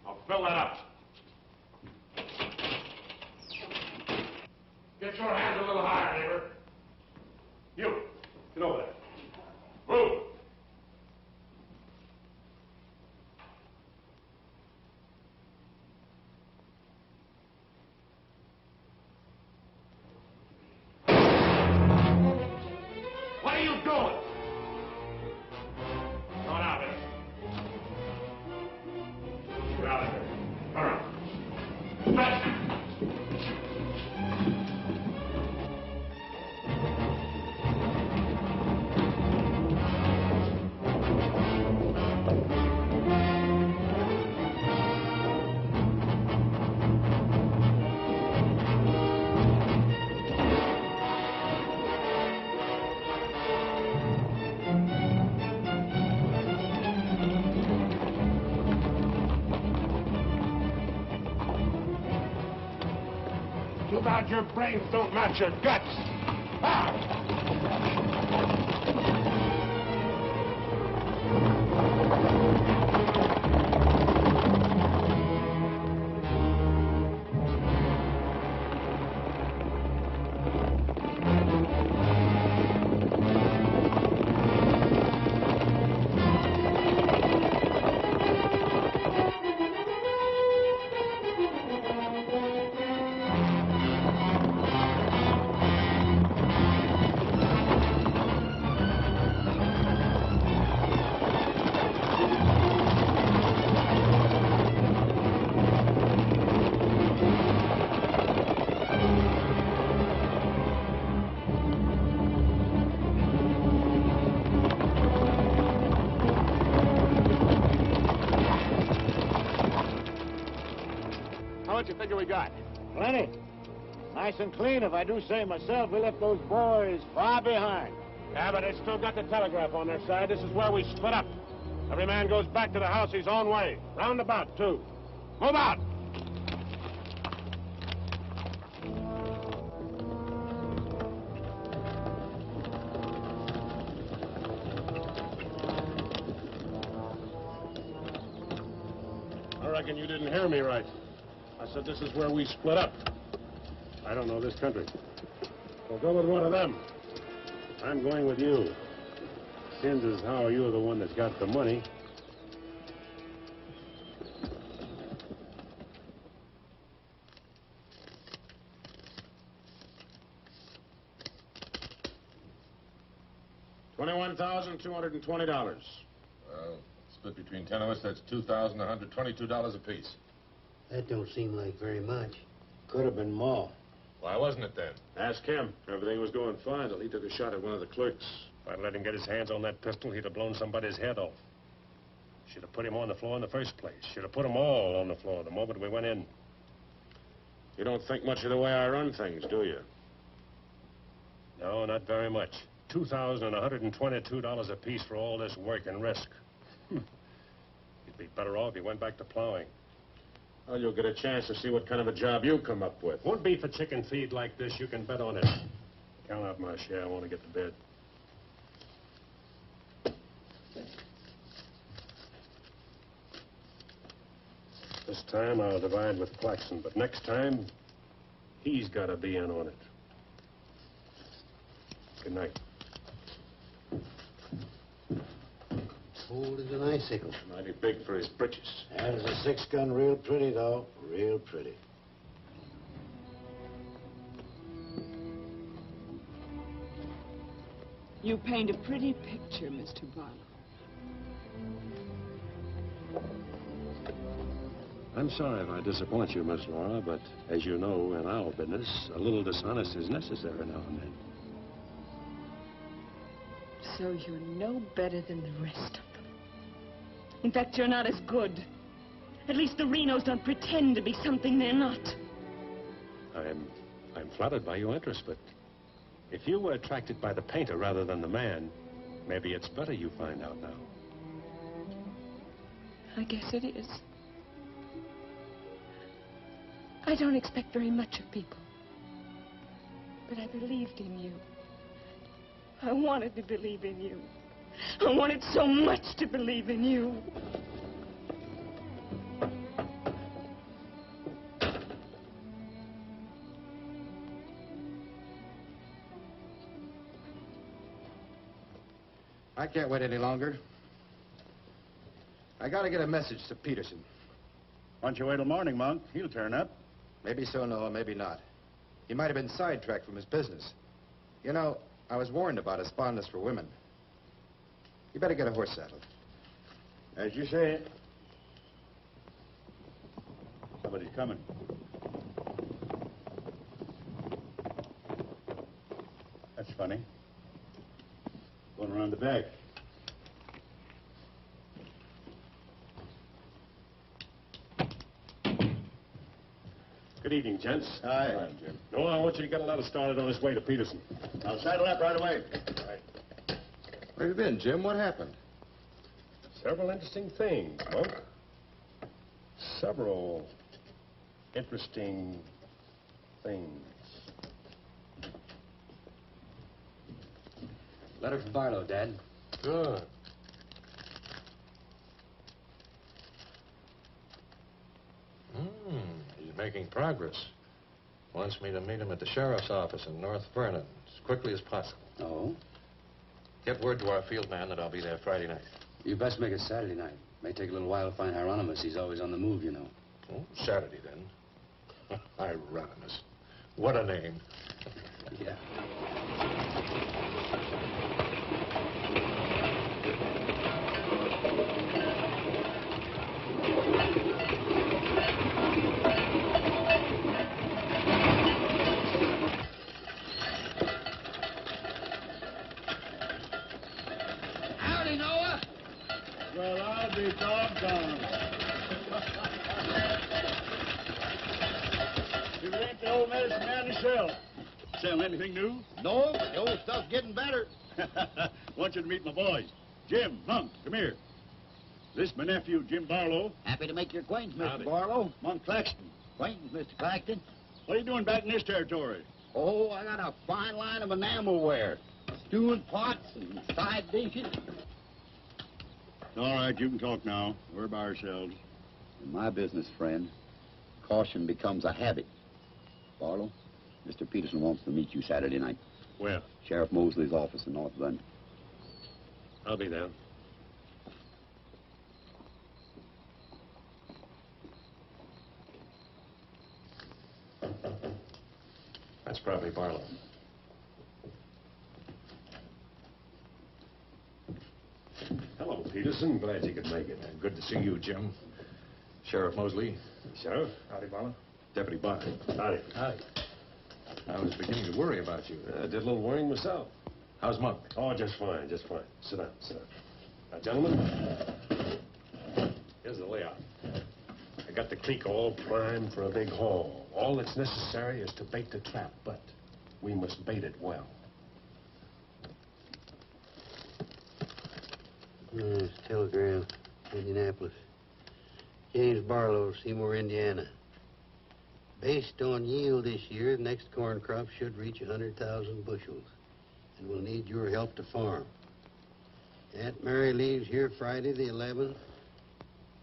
I'll fill that up. Get your hands a little higher, neighbor. You, get over there. Move. What are you doing? Come on out there. Get out of here. All right. Stretch. Too bad your brains don't match your guts. How much you figure we got? Plenty. Nice and clean, if I do say myself. We left those boys far behind. Yeah, but they still got the telegraph on their side. This is where we split up. Every man goes back to the house his own way. Roundabout, too. Move out! I reckon you didn't hear me right. I said this is where we split up. I don't know this country. Well, go with one of them. I'm going with you. Seems as how you're the one that's got the money. $21,220. Well, split between 10 of us, that's $2,122 apiece. That don't seem like very much. Could have been more. Why wasn't it then? Ask him. Everything was going fine till he took a shot at one of the clerks. If I'd let him get his hands on that pistol, he'd have blown somebody's head off. Should have put him on the floor in the first place. Should have put them all on the floor the moment we went in. You don't think much of the way I run things, do you? No, not very much. $2,122 apiece for all this work and risk. You'd be better off if you went back to plowing. Well, you'll get a chance to see what kind of a job you come up with. Won't be for chicken feed like this, you can bet on it. Count out my share, I want to get to bed. This time I'll divide with Claxton, but next time, he's got to be in on it. Good night. Cold as an icicle. Mighty big for his britches. That is a 6-gun, real pretty, though. Real pretty. You paint a pretty picture, Mr. Barlow. I'm sorry if I disappoint you, Miss Laura, but as you know, in our business, a little dishonesty is necessary now and then. So you're no better than the rest of them. In fact, you're not as good. At least the Renos don't pretend to be something they're not. I'm flattered by your interest, but if you were attracted by the painter rather than the man, maybe it's better you find out now. I guess it is. I don't expect very much of people. But I believed in you. I wanted to believe in you. I wanted so much to believe in you. I can't wait any longer. I gotta get a message to Peterson. Why don't you wait till morning, Monk? He'll turn up. Maybe so, Noah, maybe not. He might have been sidetracked from his business. You know, I was warned about his fondness for women. You better get a horse saddled. As you say. Somebody's coming. That's funny. Going around the back. Good evening, gents. Hi. Jim. Noah, I want you to get a letter started on his way to Peterson. I'll saddle up right away. Right. Where have you been, Jim? What happened? Several interesting things, Monk. Several interesting things. Letter from Barlow, Dad. Good. He's making progress. Wants me to meet him at the sheriff's office in North Vernon as quickly as possible. Oh? Get word to our field man that I'll be there Friday night. You best make it Saturday night. May take a little while to find Hieronymus. He's always on the move, you know. Oh, Saturday, then. Hieronymus. What a name. Yeah. Howdy, Noah. Well, I'll be doggone. You ain't the old medicine man yourself. Sell anything new? No, the old stuff's getting better. Want you to meet my boys. Jim, Monk, come here. This is my nephew, Jim Barlow. Happy to make your acquaintance, Mr. Howdy. Barlow. Monk Claxton. Acquaintance, Mr. Claxton. What are you doing back in this territory? Oh, I got a fine line of enamelware. Stewing pots and side dishes. All right, you can talk now. We're by ourselves. In my business, friend, caution becomes a habit. Barlow, Mr. Peterson wants to meet you Saturday night. Where? Sheriff Mosley's office in North London. I'll be there. That's probably Barlow. Hello, Peterson. Glad you could make it. Good to see you, Jim. Sheriff Mosley. Sheriff? Howdy, Barlow. Deputy Barker. Howdy. Howdy. I was beginning to worry about you. I did a little worrying myself. How's Monk? Oh, just fine, just fine. Sit down, sit down. Now, gentlemen, here's the layout. I got the creek all primed for a big haul. All that's necessary is to bait the trap, but we must bait it well. Yes, telegram, Indianapolis. James Barlow, Seymour, Indiana. Based on yield this year, the next corn crop should reach 100,000 bushels, and we'll need your help to farm. Aunt Mary leaves here Friday the 11th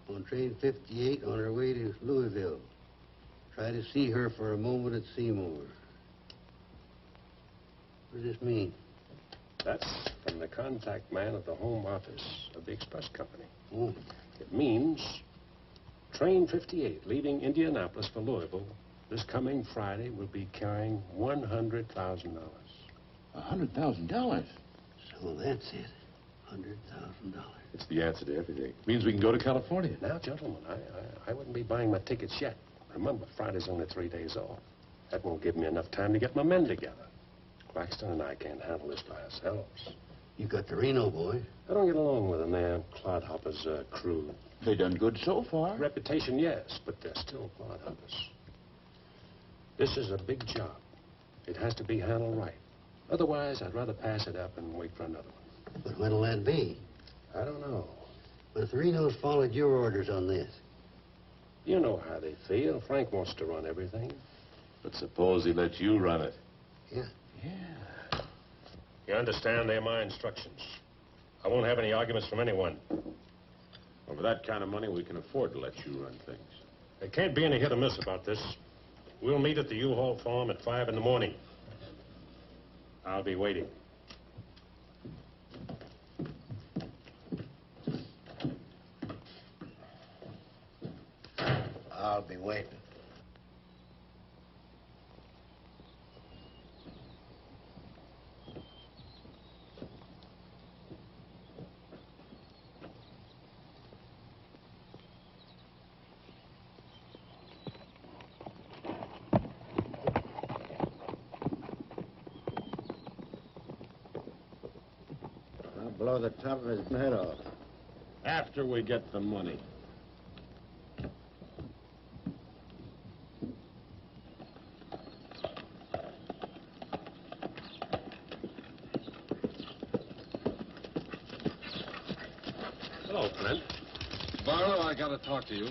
on train 58 on her way to Louisville. Try to see her for a moment at Seymour. What does this mean? That's from the contact man at the home office of the express company. Oh. It means train 58 leaving Indianapolis for Louisville this coming Friday will be carrying $100,000. $100,000? So that's it. $100,000. It's the answer to everything. Means we can go to California. Now, gentlemen, I wouldn't be buying my tickets yet. Remember, Friday's only 3 days off. That won't give me enough time to get my men together. Claxton and I can't handle this by ourselves. You got the Reno boy. I don't get along with them. They're clodhoppers' crew. They done good so far. Reputation, yes, but they're still clodhoppers. This is a big job. It has to be handled right. Otherwise, I'd rather pass it up and wait for another one. But when'll that be? I don't know. But if the Renos followed your orders on this. You know how they feel. Frank wants to run everything. But suppose he let you run it. Yeah. You understand they're my instructions. I won't have any arguments from anyone. Over that kind of money, we can afford to let you run things. There can't be any hit or miss about this. We'll meet at the U-Haul farm at 5 in the morning. I'll be waiting. I'll be waiting. I'll blow the top of his head off. After we get the money. Hello, Clint. Barlow, I gotta talk to you.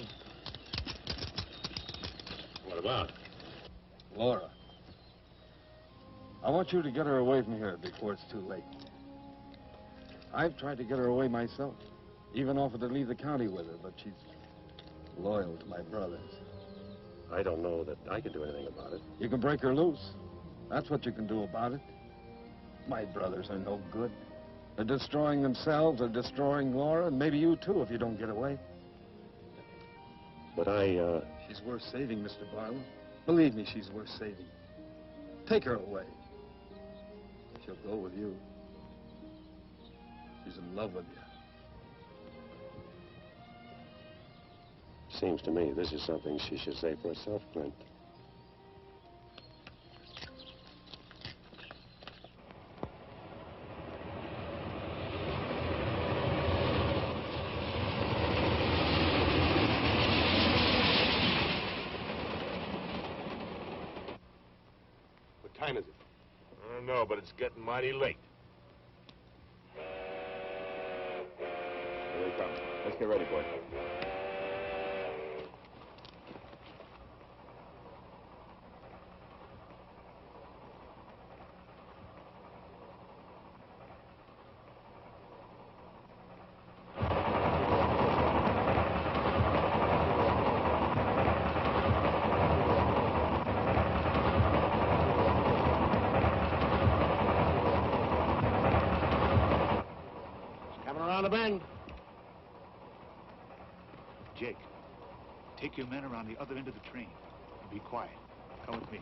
What about? Laura. I want you to get her away from here before it's too late. I've tried to get her away myself. Even offered to leave the county with her, but she's loyal to my brothers. I don't know that I can do anything about it. You can break her loose. That's what you can do about it. My brothers are no good. They're destroying themselves, they're destroying Laura, and maybe you too if you don't get away. But She's worth saving, Mr. Barlow. Believe me, she's worth saving. Take her away. She'll go with you. She's in love with you. Seems to me this is something she should say for herself, Clint. What time is it? I don't know, but it's getting mighty late. Here they come. Let's get ready, boys. Coming around the bend. Jake, take your men around the other end of the train and be quiet. Come with me.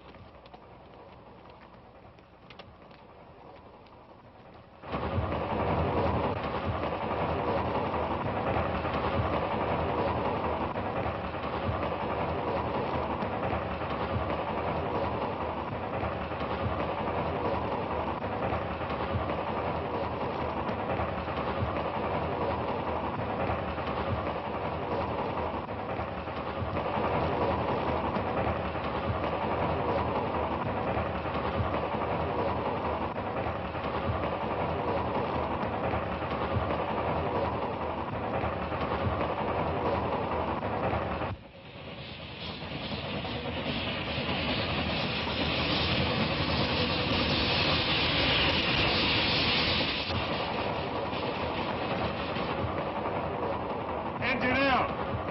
Engineer,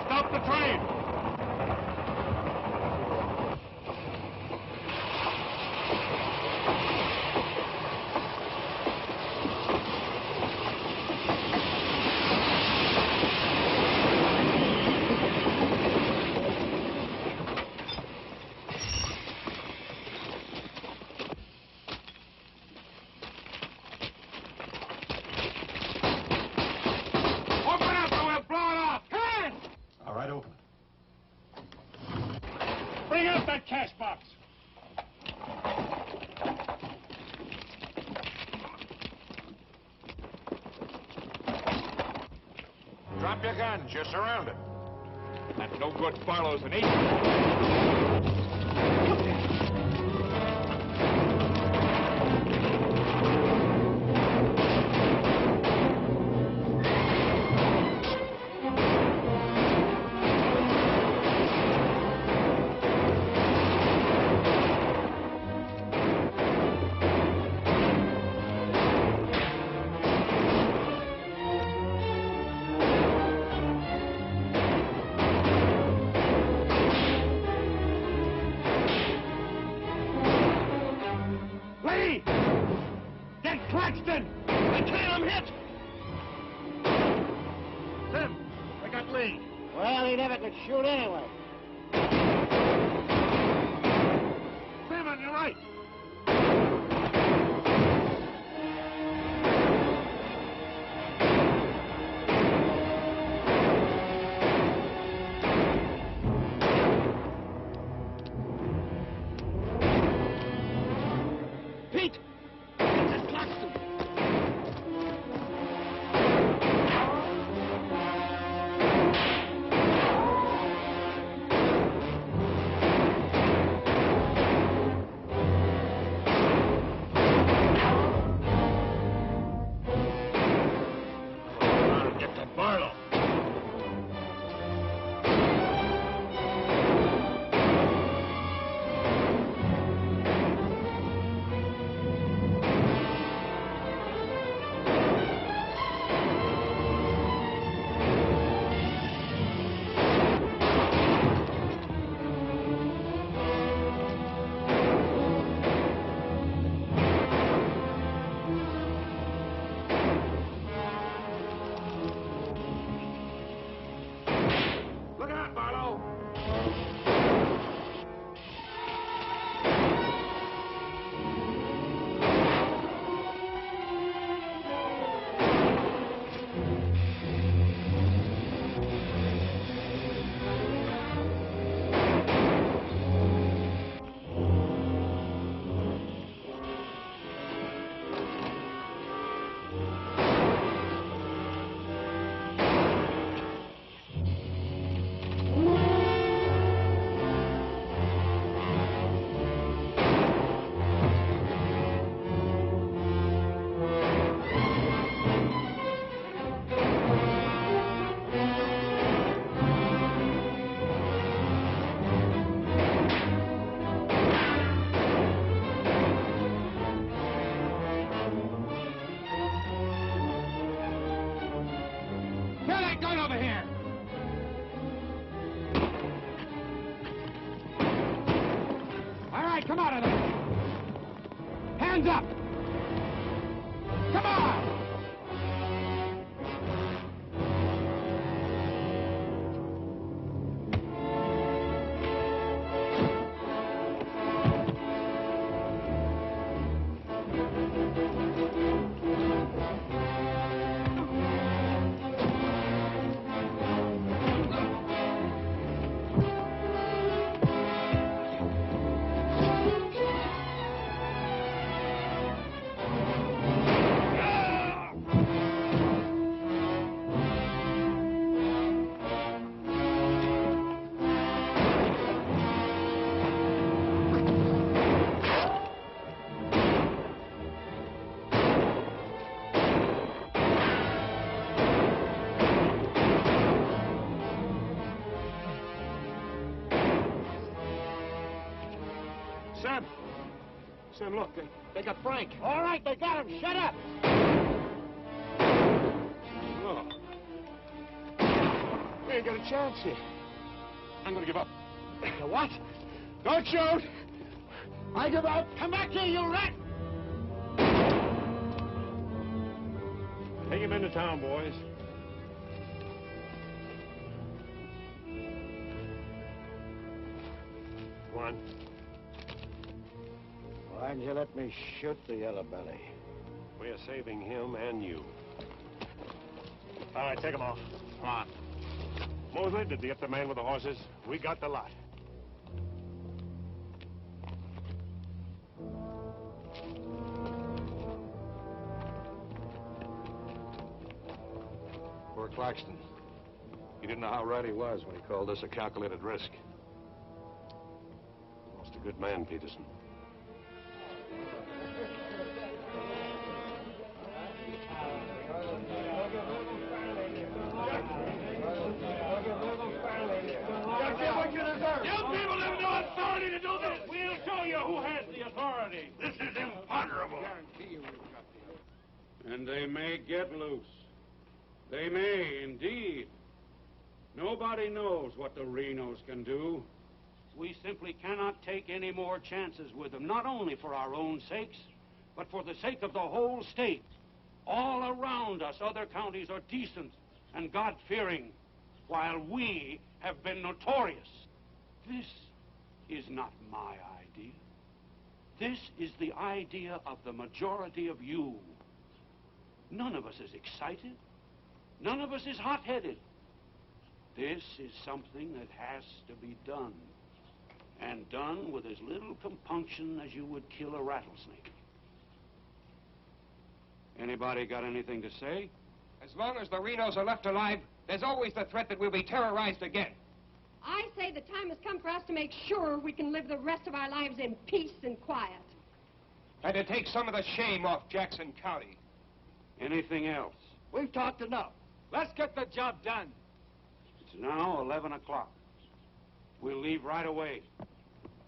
stop the train! Open up or we'll blow it off! Hands! All right, open it. Bring out that cash box! Drop your guns. You're surrounded. That no-good Barlow's an agent. Claxton! I can't, I'm hit! Sim, I got Lee. Well, he never could shoot anyway. Sim, on your right. Pete! It's Claxton! Get that Barlow. Look out, Barlow! Get that gun over here! All right, come out of there. Hands up! Come on! Sim! Sim, look, they got Frank. All right, they got him. Shut up! No. We ain't got a chance here. I'm gonna give up. You what? Don't shoot! I give up. Come back here, you rat! Take him into town, boys. Come on. Why didn't you let me shoot the yellow belly? We're saving him and you. All right, take him off. Come on. Mosley, did you get the man with the horses? We got the lot. Poor Claxton. He didn't know how right he was when he called this a calculated risk. Lost a good man, Peterson. You people have no authority to do this! We'll show you who has the authority! This is imponderable! And they may get loose. They may, indeed. Nobody knows what the Renos can do. We simply cannot take any more chances with them, not only for our own sakes, but for the sake of the whole state. All around us, other counties are decent and God-fearing, while we have been notorious. This is not my idea. This is the idea of the majority of you. None of us is excited. None of us is hot-headed. This is something that has to be done, and done with as little compunction as you would kill a rattlesnake. Anybody got anything to say? As long as the Renos are left alive, there's always the threat that we'll be terrorized again. I say the time has come for us to make sure we can live the rest of our lives in peace and quiet. And to take some of the shame off Jackson County. Anything else? We've talked enough. Let's get the job done. It's now 11 o'clock. We'll leave right away.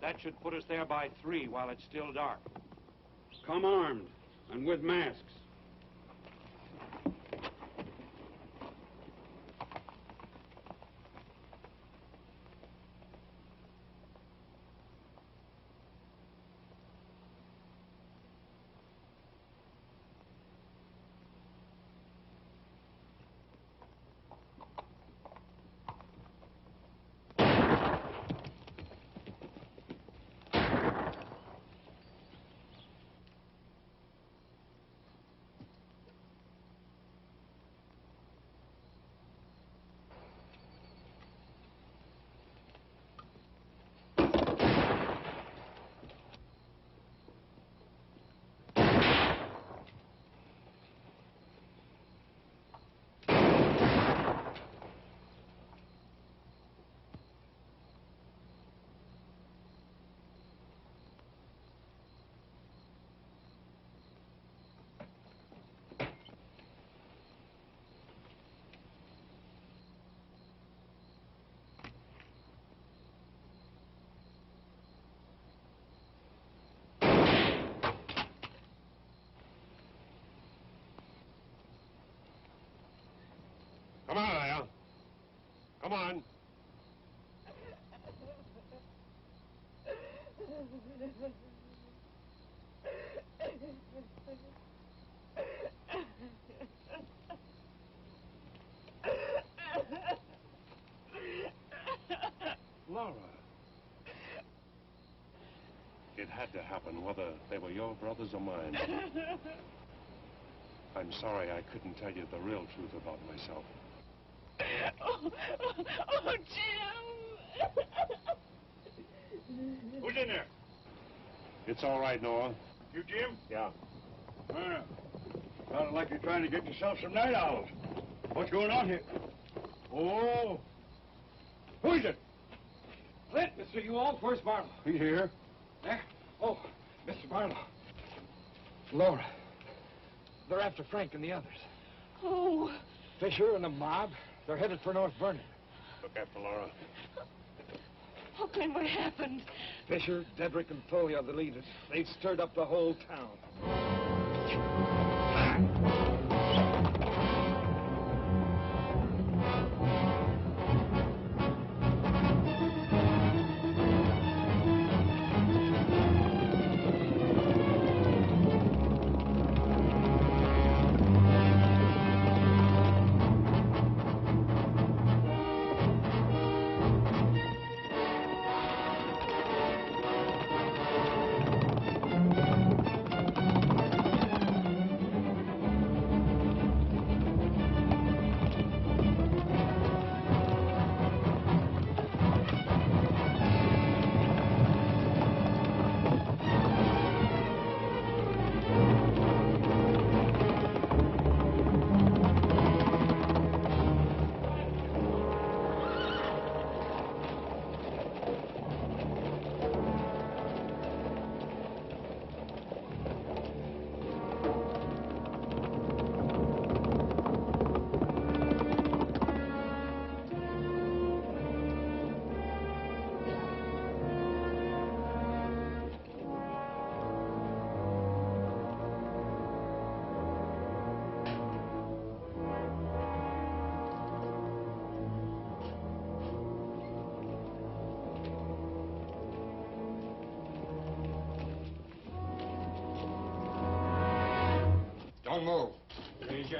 That should put us there by 3 while it's still dark. Come armed and with masks. Come on, Al. Come on. Laura. It had to happen, whether they were your brothers or mine. I'm sorry I couldn't tell you the real truth about myself. Oh, Jim! Who's in there? It's all right, Noah. You, Jim? Yeah. Sounded like you're trying to get yourself some night owls. What's going on here? Oh. Who is it? Clint, Mr. Ewald, where's Barlow? He here. There? Oh, Mr. Barlow. Laura. They're after Frank and the others. Oh. Fisher and the mob. They're headed for North Vernon. Look after Laura. Oh, Glenn, what happened? Fisher, Dedrick, and Foley are the leaders. They've stirred up the whole town.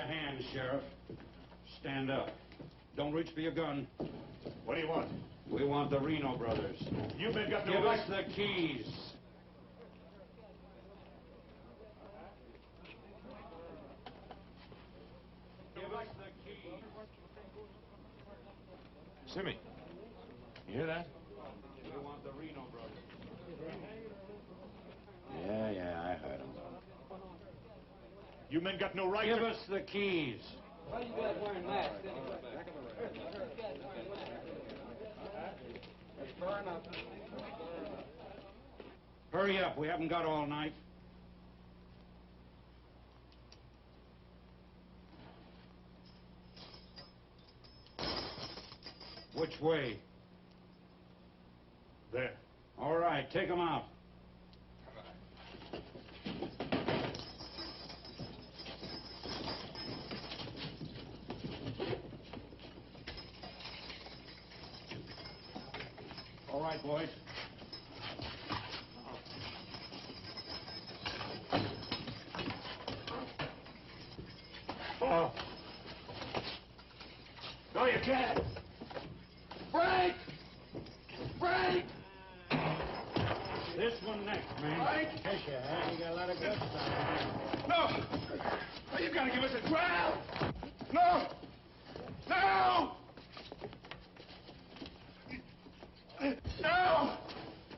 hand, Sheriff. Stand up. Don't reach for your gun. What do you want? We want the Reno brothers. You men got no Give right. us the keys. Give us the keys. Simmy, you hear that? We want the Reno brothers. Yeah, I heard him. You men got no right Give to... us the keys. Why are you guys wearing masks anyway? That's far enough. Hurry up. We haven't got all night. Which way? There. All right, take them out. All right, boys. Oh. No, you can't. Frank! Frank! This one next, man. Frank! Yes, you have. You got a lot of guts on No! No, you gotta give us a trial! No! No! No!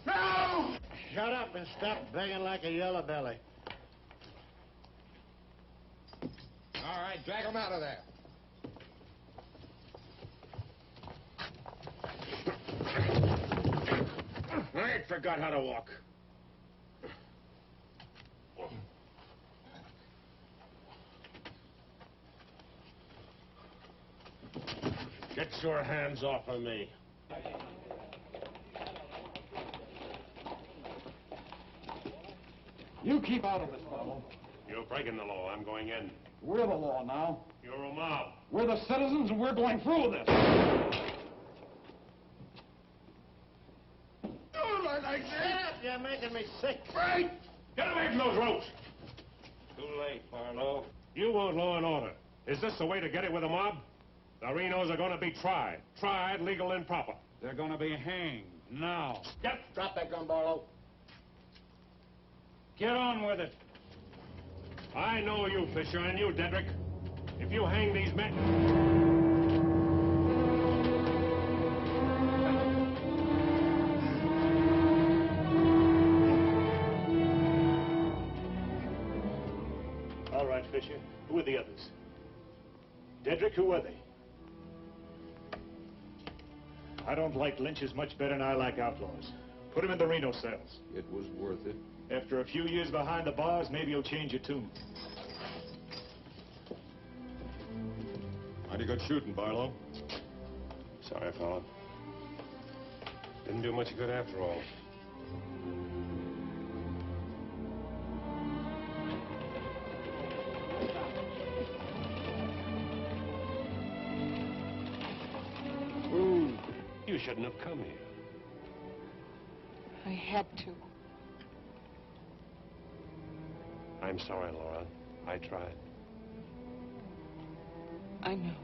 No! Shut up and stop begging like a yellow belly. All right, drag him out of there. I ain't forgot how to walk. Get your hands off of me. You keep out of this, fellow. You're breaking the law. I'm going in. We're the law now. You're a mob. We're the citizens, and we're going through with this. Don't look like that! You're making me sick. Frank! Get away from those ropes! Too late, Barlow. You want law and order. Is this the way to get it with a mob? The Renos are going to be tried. Tried, legal, and proper. They're going to be hanged now. Yep. Drop that gun, Barlow. Get on with it. I know you, Fisher, and you, Dedrick. If you hang these men... All right, Fisher. Who are the others? Dedrick, who are they? I don't like lynches much better than I like outlaws. Put him in the Reno cells. It was worth it. After a few years behind the bars, maybe you'll change your tune. Mighty good shooting, Barlow. Sorry, fella. Didn't do much good after all. You shouldn't have come here. I had to. I'm sorry, Laura. I tried. I know.